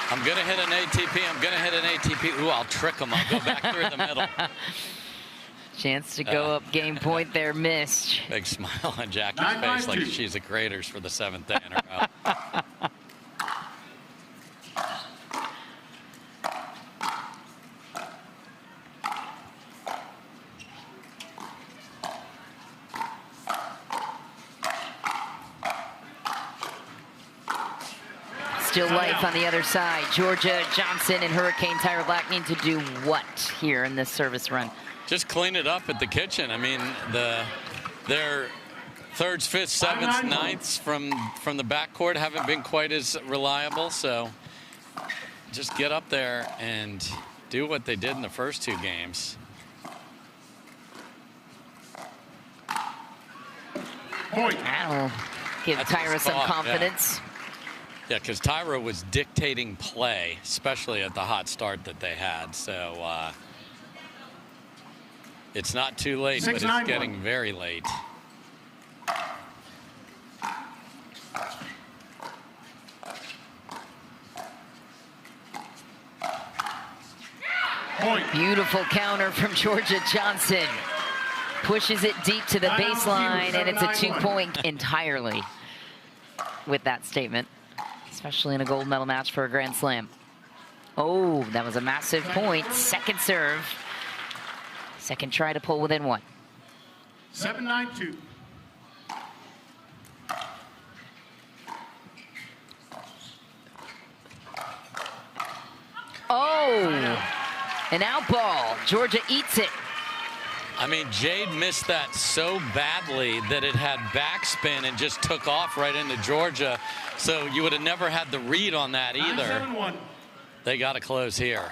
S1: I'm going to hit an ATP. I'm going to hit an ATP. Ooh, I'll trick him. I'll go back through the middle.
S3: Chance to go up game point there, missed.
S1: Big smile on Jackie's face like she's at Graders for the 7th day in a row.
S3: Still life on the other side. Georgia Johnson and Hurricane Tyra Black need to do what here in this service run?
S1: Just clean it up at the kitchen. I mean, their thirds, fifths, sevenths, ninths from the backcourt haven't been quite as reliable. So just get up there and do what they did in the first 2 games.
S3: That'll give Tyra some confidence.
S1: Yeah, because Tyra was dictating play, especially at the hot start that they had. So it's not too late, but it's getting very late.
S3: Beautiful counter from Georgia Johnson. Pushes it deep to the baseline, and it's a 2-point entirely with that statement. Especially in a gold medal match for a Grand Slam. Oh, that was a massive point. Second serve. Second try to pull within 1.
S2: 7-9-2.
S3: Oh, an out ball. Georgia eats it.
S1: I mean, Jade missed that so badly that it had backspin and just took off right into Georgia. So you would have never had the read on that either.
S2: 9-7-1.
S1: They got to close here.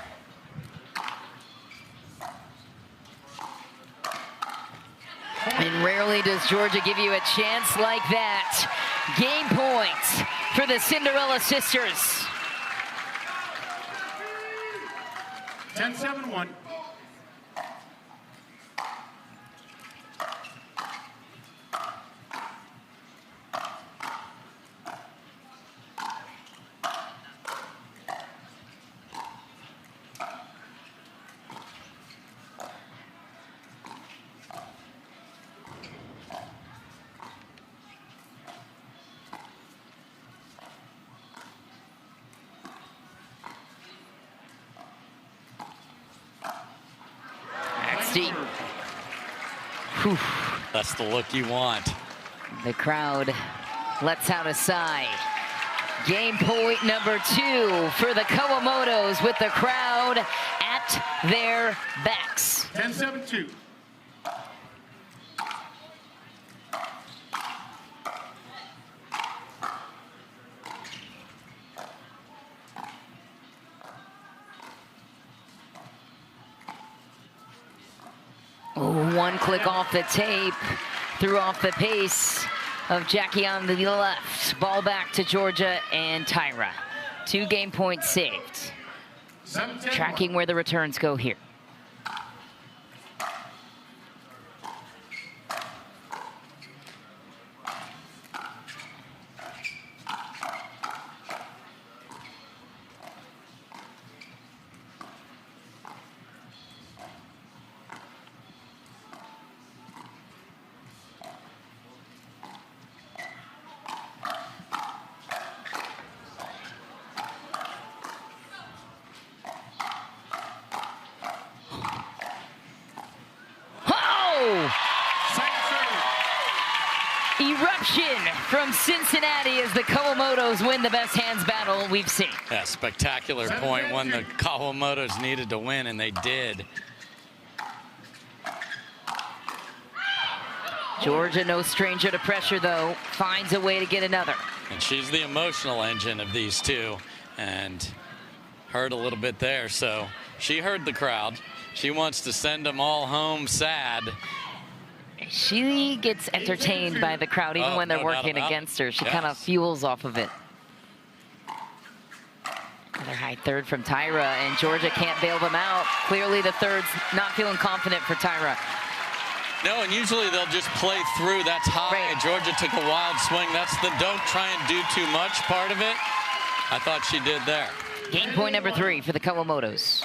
S3: And rarely does Georgia give you a chance like that. Game points for the Cinderella sisters.
S2: 10-7-1.
S3: Deep. Whew.
S1: That's the look you want.
S3: The crowd lets out a sigh. Game point number 2 for the Kawamotos with the crowd at their backs.
S2: 10-7-2.
S3: Oh, one click off the tape. Threw off the pace of Jackie on the left. Ball back to Georgia and Tyra. 2 game points saved. Tracking where the returns go here. Eruption from Cincinnati as the Kawamotos win the best hands battle we've seen.
S1: Yeah, spectacular point, one the Kawamotos needed to win, and they did.
S3: Georgia, no stranger to pressure, though, finds a way to get another.
S1: And she's the emotional engine of these two, and heard a little bit there. So she heard the crowd. She wants to send them all home sad.
S3: She gets entertained by the crowd, even when they're working against her. She kind of fuels off of it. Another high third from Tyra, and Georgia can't bail them out. Clearly the third's not feeling confident for Tyra.
S1: No, and usually they'll just play through. That's high.
S3: Right.
S1: Georgia took a wild swing. That's the don't try and do too much part of it. I thought she did there.
S3: Game point number 3 for the Kawamotos.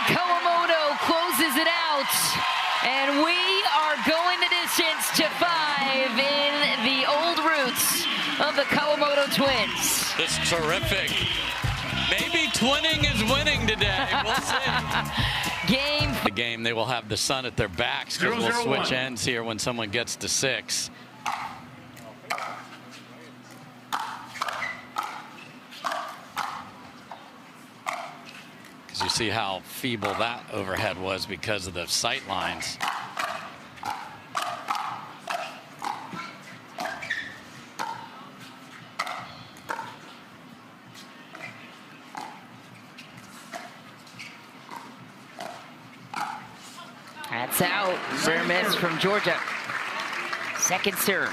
S3: Kawamoto closes it out, and we are going the distance to 5 in the old roots of the Kawamoto twins.
S1: That's terrific. Maybe twinning is winning today. We'll see. The game, they will have the sun at their backs because we'll switch ends here when someone gets to 6. You see how feeble that overhead was because of the sight lines.
S3: That's out. Serve miss from Georgia. Second serve.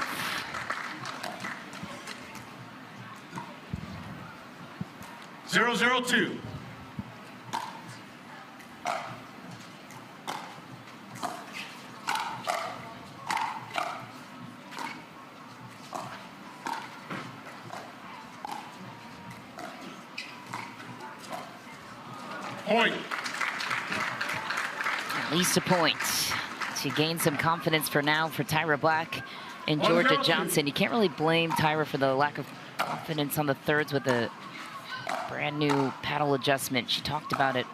S2: (0-0-2). Point.
S3: At least a point. She gained some confidence for now for Tyra Black and Georgia Johnson. You can't really blame Tyra for the lack of confidence on the thirds with the brand new paddle adjustment. She talked about it.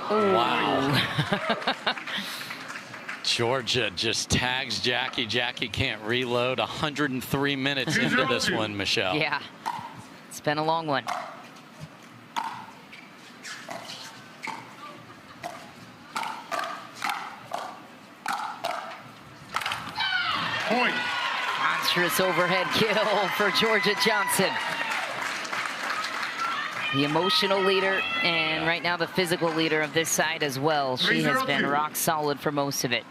S1: Wow. Georgia just tags Jackie. Jackie can't reload. 103 minutes into this one, Michelle.
S3: Yeah, it's been a long one.
S2: Point.
S3: Monstrous overhead kill for Georgia Johnson. The emotional leader, and right now the physical leader of this side as well. She has been rock solid for most of it.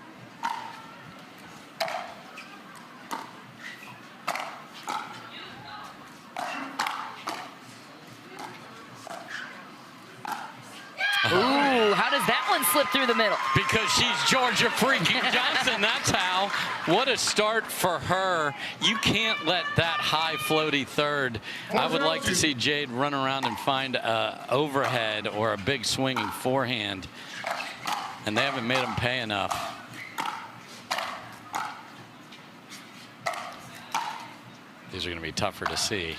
S3: Ooh, how does that one slip through the middle?
S1: Because she's Georgia freaking Johnson, that's how. What a start for her. You can't let that high floaty third. I would like to see Jade run around and find an overhead or a big swinging forehand. And they haven't made them pay enough. These are going to be tougher to see.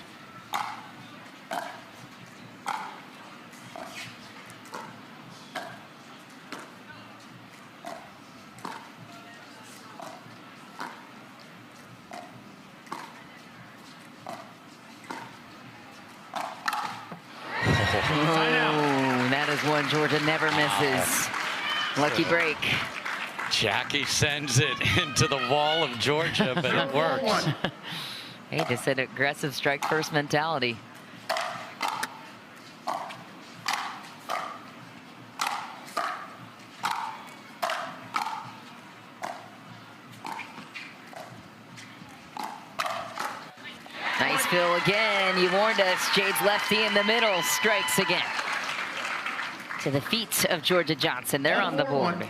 S3: Oh, that is one Georgia never misses. Lucky break.
S1: Jackie sends it into the wall of Georgia, but it works.
S3: Hey, just an aggressive strike first mentality. Nice fill again. You warned us. Jade's lefty in the middle strikes again. To the feet of Georgia Johnson. They're on the board.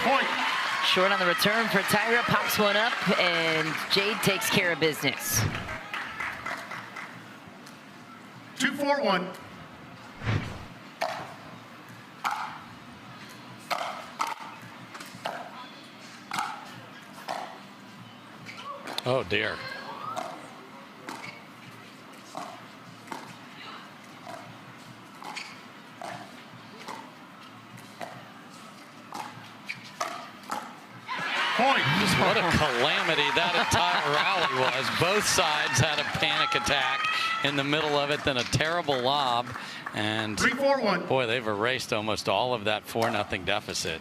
S2: Point.
S3: Short on the return for Tyra. Pops one up, and Jade takes care of business.
S2: 2-4-1.
S1: Oh, dear.
S2: Point.
S1: Just what a calamity that entire rally was. Both sides had a panic attack in the middle of it, then a terrible lob. And
S2: 3-4-1.
S1: boy, they've erased almost all of that 4-0 deficit.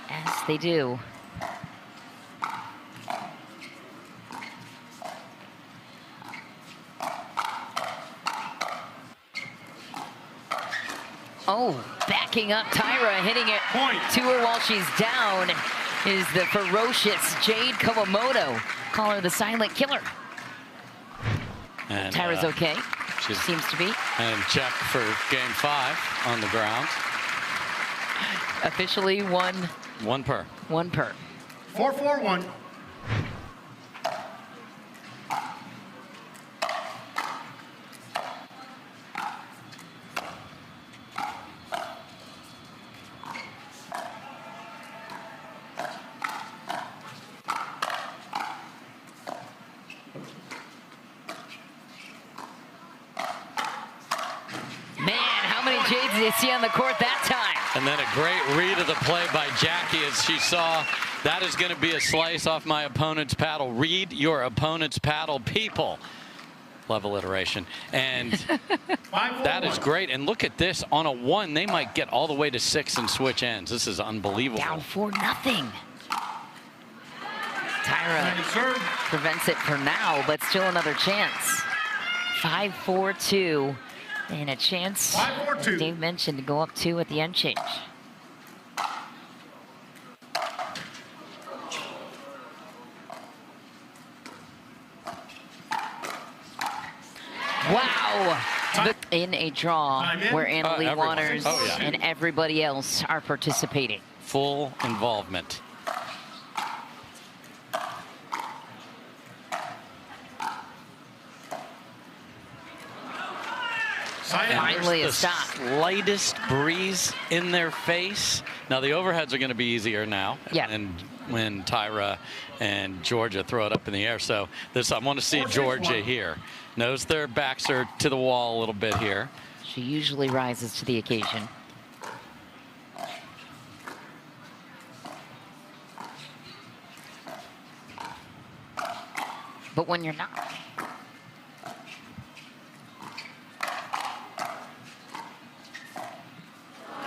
S3: As they do. Oh, backing up Tyra, hitting it
S2: Point.
S3: to her while she's down is the ferocious Jade Kawamoto. Call her the silent killer.
S1: And
S3: Tyra's okay.
S1: she's-
S3: Seems to be.
S1: And check for game 5 on the ground.
S3: Officially one per.
S2: 4-4-1.
S3: Man, how many Jades did you see on the court that time?
S1: And then a great read of the play by Jackie as she saw that is going to be a slice off my opponent's paddle. Read your opponent's paddle, people. Love alliteration. And that is great. And look at this. On a 1, they might get all the way to 6 and switch ends. This is unbelievable.
S3: Down 4-0. Tyra prevents it for now, but still another chance. 5-4-2. And a chance,
S2: 5-4-2.
S3: Dave mentioned, to go up 2 at the end change. Wow. In a draw where Annalie Waters and everybody else are participating.
S1: Full involvement.
S3: Finally a stop.
S1: Slightest breeze in their face. Now the overheads are going to be easier now.
S3: Yeah.
S1: And when Tyra and Georgia throw it up in the air. So this, I want to see Georgia here. Knows their backs are to the wall a little bit here.
S3: She usually rises to the occasion. But when you're not.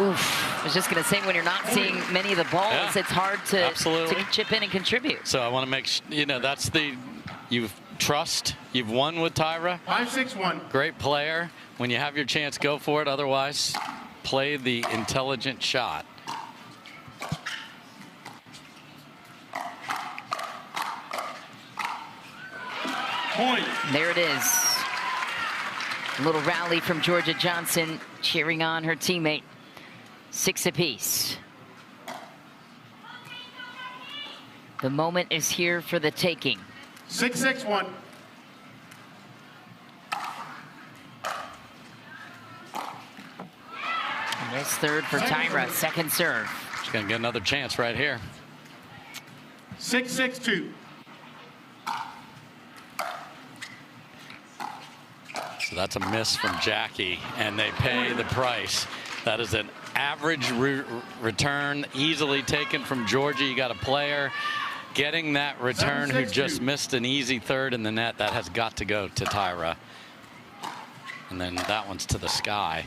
S3: Oof. I was just going to say, when you're not seeing many of the balls, it's hard to chip in and contribute.
S1: So I want to make sure, you know, that's the, you've won with Tyra.
S2: 5-6-1.
S1: Great player. When you have your chance, go for it. Otherwise, play the intelligent shot.
S2: Point.
S3: There it is. A little rally from Georgia Johnson, cheering on her teammate. 6 apiece. The moment is here for the taking.
S2: 6-6-1.
S3: And this third for Tyra, second serve.
S1: She's going to get another chance right here.
S2: 6-6-2.
S1: So that's a miss from Jackie, and they pay the price. That is an average return, easily taken from Georgia. You got a player getting that return who just missed an easy third in the net. That has got to go to Tyra. And then that one's to the sky.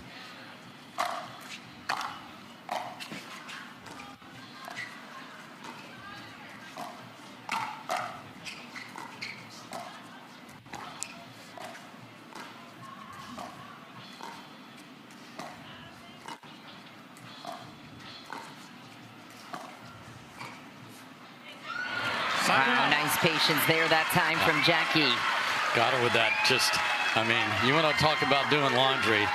S3: Wow, nice patience there that time from Jackie.
S1: Got her with that. Just, I mean, you want to talk about doing laundry.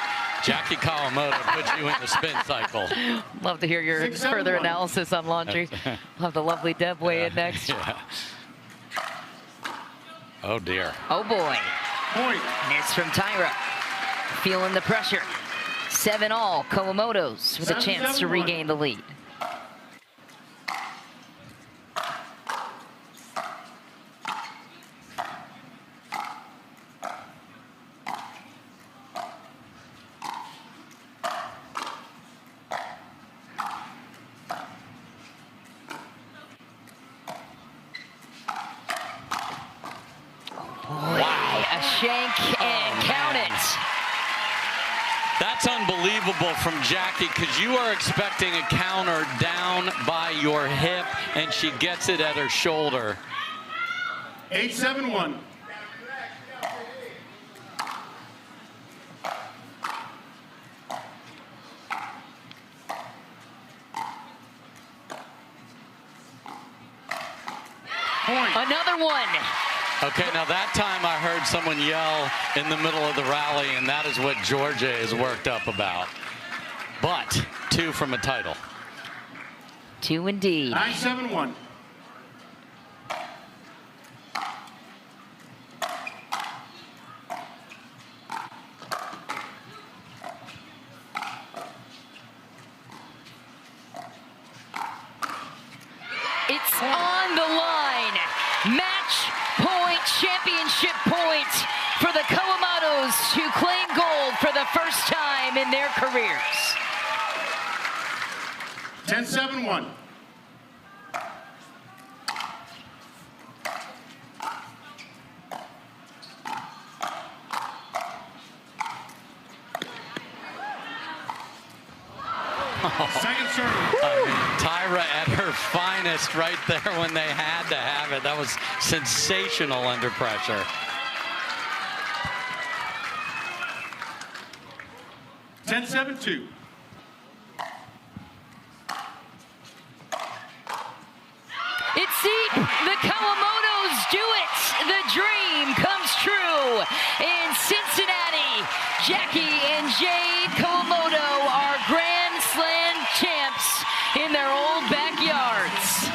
S1: Jackie Kawamoto puts you in the spin cycle.
S3: Love to hear your further analysis on laundry. We'll have the lovely Deb weigh in next.
S1: Yeah. Oh, dear.
S3: Oh, boy.
S2: Point.
S3: Miss from Tyra. Feeling the pressure. 7-all. Kawamoto's with a chance to regain the lead. Shank and count it.
S1: That's unbelievable from Jackie, because you are expecting a counter down by your hip, and she gets it at her shoulder.
S2: 8-7-1. Point.
S3: Another one.
S1: Okay, now that time I heard someone yell in the middle of the rally, and that is what Georgia is worked up about. But 2 from a title.
S3: 2 indeed.
S2: 9-7-1.
S3: It's on the line. Match point, championship point for the Kawamotos, who claim gold for the first time in their careers.
S2: 10-7-1. Second serve.
S1: I mean, Tyra at her finest right there when they had to have it. That was sensational under pressure.
S2: Ten, 7-2.
S3: It's deep. The Kawamotos do it. The dream comes true in Cincinnati. Jackie and Jade Kawamoto are Grand Slam champs in their old backyards.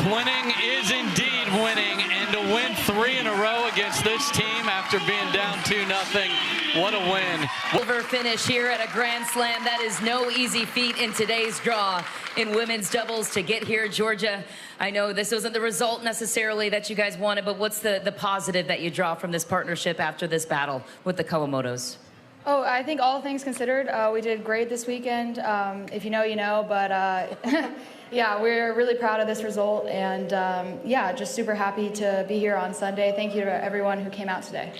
S1: Twinning is indeed winning, and to win 3 in a row against this team after being down 2-0, what a win.
S4: Silver finish here at a Grand Slam. That is no easy feat in today's draw in women's doubles to get here. Georgia, I know this wasn't the result necessarily that you guys wanted, but what's the positive that you draw from this partnership after this battle with the Kawamotos?
S5: Oh, I think all things considered, we did great this weekend. If you know, you know, but yeah, we're really proud of this result, and yeah, just super happy to be here on Sunday. Thank you to everyone who came out today.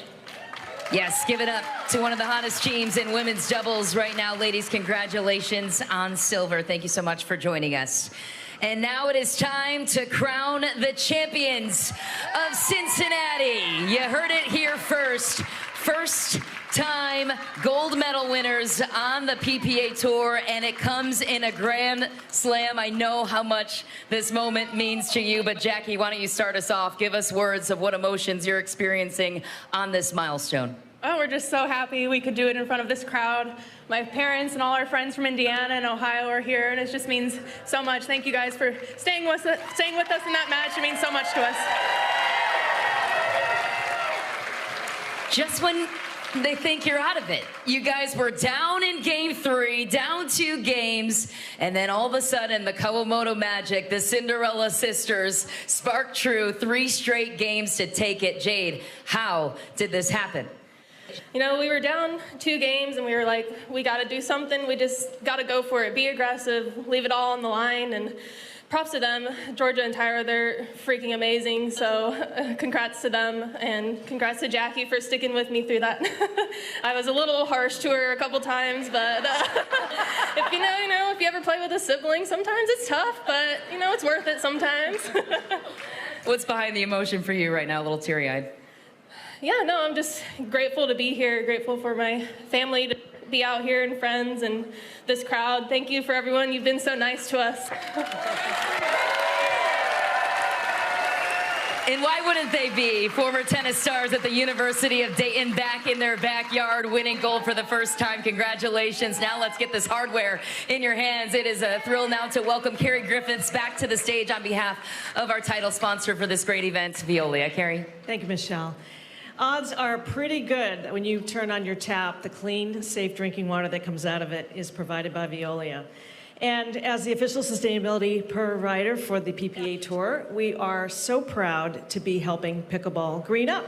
S4: Yes, give it up to one of the hottest teams in women's doubles right now. Ladies, congratulations on silver. Thank you so much for joining us. And now it is time to crown the champions of Cincinnati. You heard it here first. First time gold medal winners on the PPA Tour, and it comes in a Grand Slam. I know how much this moment means to you, but Jackie, why don't you start us off? Give us words of what emotions you're experiencing on this milestone.
S6: Oh, we're just so happy we could do it in front of this crowd. My parents and all our friends from Indiana and Ohio are here, and it just means so much. Thank you guys for staying with us in that match. It means so much to us.
S4: Just when they think you're out of it. You guys were down in game 3, down 2 games, and then all of a sudden the Kawamoto magic, the Cinderella sisters, sparked true. 3 straight games to take it. Jade, how did this happen?
S6: You know, we were down 2 games and we were like, we got to do something. We just got to go for it. Be aggressive, leave it all on the line. And props to them, Georgia and Tyra, they're freaking amazing. So congrats to them, and congrats to Jackie for sticking with me through that. I was a little harsh to her a couple times, but if if you ever play with a sibling, sometimes it's tough, but it's worth it sometimes.
S4: What's behind the emotion for you right now? A little teary-eyed.
S6: Yeah, no, I'm just grateful to be here, grateful for my family to be out here and friends and this crowd. Thank you for everyone. You've been so nice to us.
S4: And why wouldn't they be? Former tennis stars at the University of Dayton back in their backyard winning gold for the first time. Congratulations. Now let's get this hardware in your hands. It is a thrill now to welcome Carrie Griffiths back to the stage on behalf of our title sponsor for this great event, Veolia. Carrie.
S7: Thank you, Michelle. Odds are pretty good that when you turn on your tap, the clean, safe drinking water that comes out of it is provided by Veolia. And as the official sustainability provider for the PPA Tour, we are so proud to be helping Pickleball green up.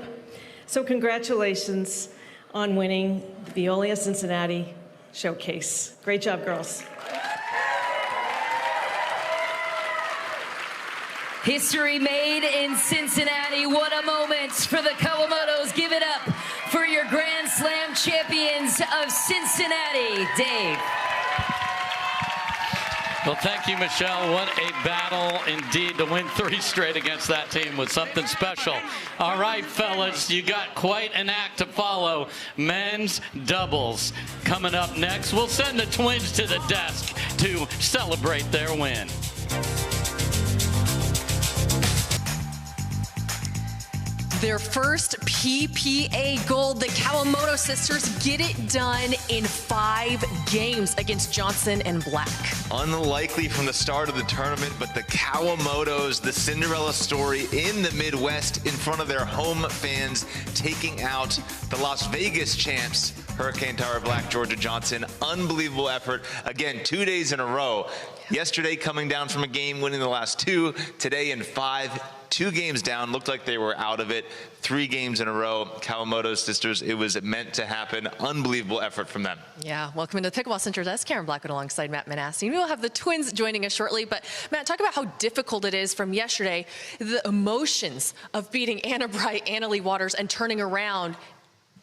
S7: So congratulations on winning the Veolia Cincinnati Showcase. Great job, girls.
S4: History made in Cincinnati. What a moment for the Kawamotos. Give it up for your Grand Slam champions of Cincinnati. Dave.
S1: Well, thank you, Michelle. What a battle indeed to win 3 straight against that team was something special. All right, fellas, you got quite an act to follow. Men's doubles coming up next. We'll send the twins to the desk to celebrate their win.
S8: Their first PPA gold. The Kawamoto sisters get it done in 5 games against Johnson and Black.
S9: Unlikely from the start of the tournament, but the Kawamotos, the Cinderella story in the Midwest in front of their home fans, taking out the Las Vegas champs, Hurricane Tyra Black, Georgia Johnson. Unbelievable effort. Again, 2 days in a row. Yesterday coming down from a game, winning the last 2. Today in 5. 2 games down, looked like they were out of it. 3 games in a row. Kawamoto sisters, it was meant to happen. Unbelievable effort from them.
S8: Yeah, welcome to the Pickleball Center. That's Karen Blackwood alongside Matt Manassi. We'll have the twins joining us shortly, but Matt, talk about how difficult it is from yesterday, the emotions of beating Anna Bright, Anna Lee Waters, and turning around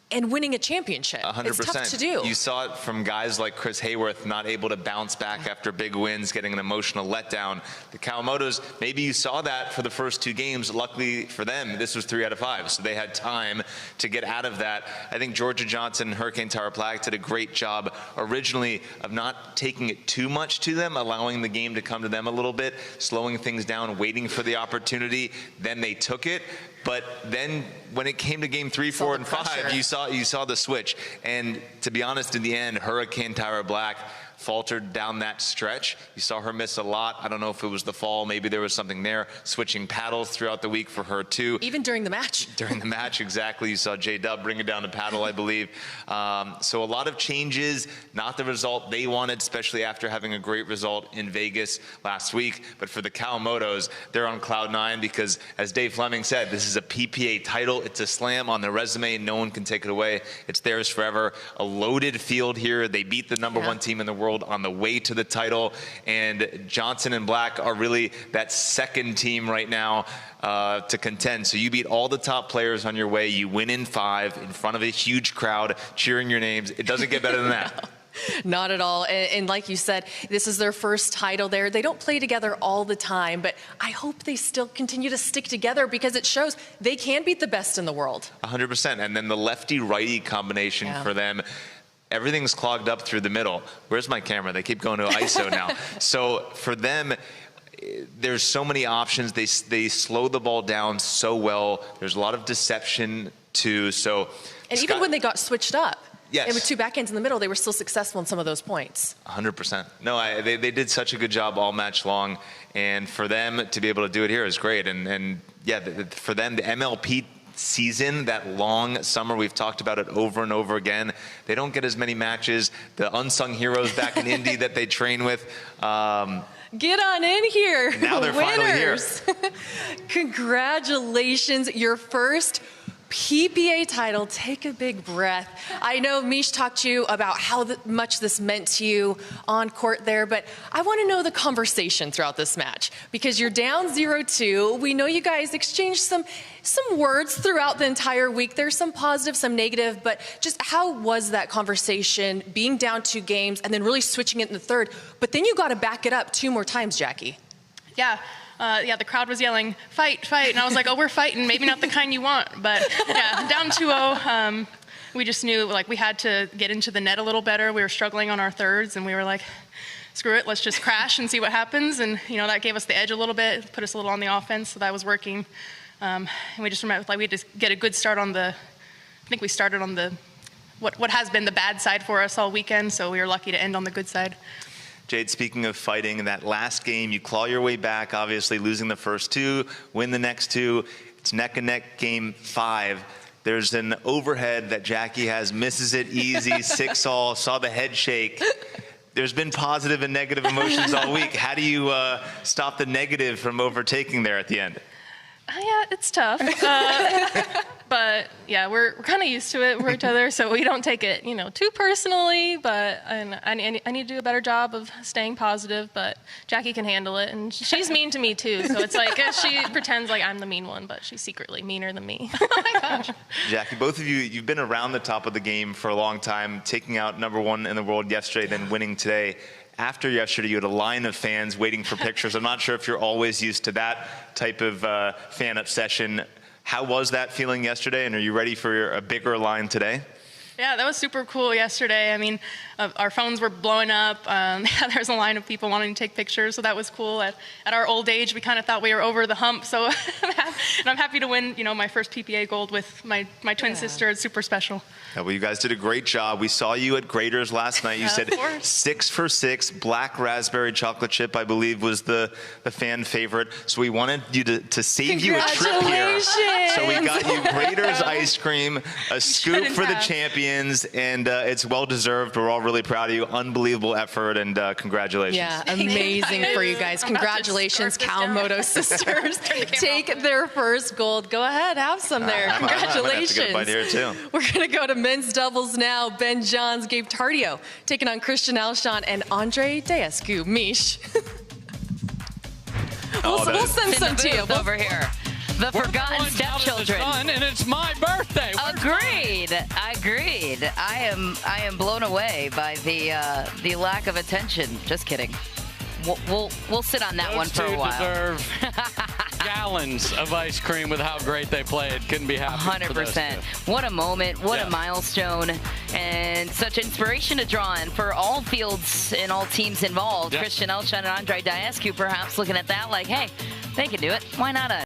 S8: and winning a championship.
S9: 100%.
S8: It's tough to do.
S9: You saw it from guys like Chris Hayworth not able to bounce back after big wins, getting an emotional letdown. The Kawamotos, maybe you saw that for the first 2 games. Luckily for them, this was 3 out of 5, so they had time to get out of that. I think Georgia Johnson and Hurricane Tyra Black did a great job originally of not taking it too much to them, allowing the game to come to them a little bit, slowing things down, waiting for the opportunity. Then they took it. But then when it came to game 3, 4, and 5, you saw the switch. And to be honest, in the end, Hurricane Tyra Black faltered down that stretch. You saw her miss a lot. I don't know if it was the fall. Maybe there was something there. Switching paddles throughout the week for her, too.
S8: Even during the match.
S9: During the match, exactly. You saw J-Dub bring it down to paddle, I believe. So a lot of changes, not the result they wanted, especially after having a great result in Vegas last week. But for the Kawamotos, they're on cloud 9 because, as Dave Fleming said, this is a PPA title. It's a slam on their resume. No one can take it away. It's theirs forever. A loaded field here. They beat the #1 team in the world on the way to the title, and Johnson and Black are really that second team right now to contend. So you beat all the top players on your way. You win in 5 in front of a huge crowd cheering your names. It doesn't get better than that.
S8: Not at all. And like you said, this is their first title there. They don't play together all the time, but I hope they still continue to stick together because it shows they can beat the best in the world.
S9: 100%. And then the lefty-righty combination for them. Everything's clogged up through the middle. Where's my camera? They keep going to ISO now. So for them, there's so many options. They slow the ball down so well. There's a lot of deception too. So
S8: even when they got switched up,
S9: yes,
S8: and with 2 backhands in the middle, they were still successful in some of those points.
S9: 100%. No, they did such a good job all match long, and for them to be able to do it here is great. And yeah, for them, the MLP season, that long summer, we've talked about it over and over again. They don't get as many matches. The unsung heroes back in Indy that they train with.
S8: Get on in here.
S9: Now they're finally here.
S8: Congratulations, your first PPA title, take a big breath. I know Mish talked to you about how much this meant to you on court there, but I want to know the conversation throughout this match because you're down 0-2. We know you guys exchanged some words throughout the entire week. There's some positive, some negative, but just how was that conversation being down 2 games and then really switching it in the third? But then you got to back it up 2 more times, Jackie.
S10: Yeah. The crowd was yelling, fight, fight. And I was like, oh, we're fighting. Maybe not the kind you want. But, yeah, down 2-0. We just knew, like, we had to get into the net a little better. We were struggling on our thirds, and we were like, screw it, let's just crash and see what happens. And, that gave us the edge a little bit, put us a little on the offense, so that was working. And we just remember, like, we had to get a good start on I think we started on what has been the bad side for us all weekend, so we were lucky to end on the good side.
S9: Jade, speaking of fighting, in that last game, you claw your way back, obviously losing the first 2, win the next 2. It's neck and neck game 5. There's an overhead that Jackie has, misses it easy, 6-all, saw the head shake. There's been positive and negative emotions all week. How do you stop the negative from overtaking there at the end?
S10: Yeah, it's tough. But yeah, we're kind of used to it with each other, so we don't take it, too personally. But I need to do a better job of staying positive. But Jackie can handle it, and she's mean to me too. So it's like she pretends like I'm the mean one, but she's secretly meaner than me. Oh my gosh.
S9: Jackie, both of you've been around the top of the game for a long time, taking out #1 in the world yesterday, then winning today. After yesterday, you had a line of fans waiting for pictures. I'm not sure if you're always used to that type of fan obsession. How was that feeling yesterday, and are you ready for a bigger line today?
S10: Yeah, that was super cool yesterday. I mean, our phones were blowing up. There was a line of people wanting to take pictures, so that was cool. At our old age, we kind of thought we were over the hump. So, and I'm happy to win, my first PPA gold with my twin sister. It's super special.
S9: Yeah, well, you guys did a great job. We saw you at Graders last night. You said 6 for 6. Black raspberry chocolate chip, I believe, was the fan favorite. So we wanted you to save you a trip here. So we got you Graders ice cream, a scoop for the champions, and it's well-deserved. We're all really proud of you. Unbelievable effort, and congratulations.
S8: Yeah, amazing for you guys. Congratulations, Kawamoto sisters. Take their first gold. Go ahead, have some there. Congratulations.
S9: I'm gonna have to get a bite here, too.
S8: We're going to go to men's doubles now. Ben Johns, Gabe Tardio, taking on Christian Alshon and Andre Deescu. Mish. We'll send some to you.
S3: Over here. The forgotten stepchildren.
S1: And it's my birthday.
S3: Agreed. I am blown away by the lack of attention. Just kidding. We'll sit on that one for a while.
S1: Deserve gallons of ice cream with how great they played. Couldn't be happy.
S3: 100%. What a moment. What a milestone. And such inspiration to draw on for all fields and all teams involved. Christian Alshon and Andre Deescu perhaps looking at that like, hey, they can do it. Why not us?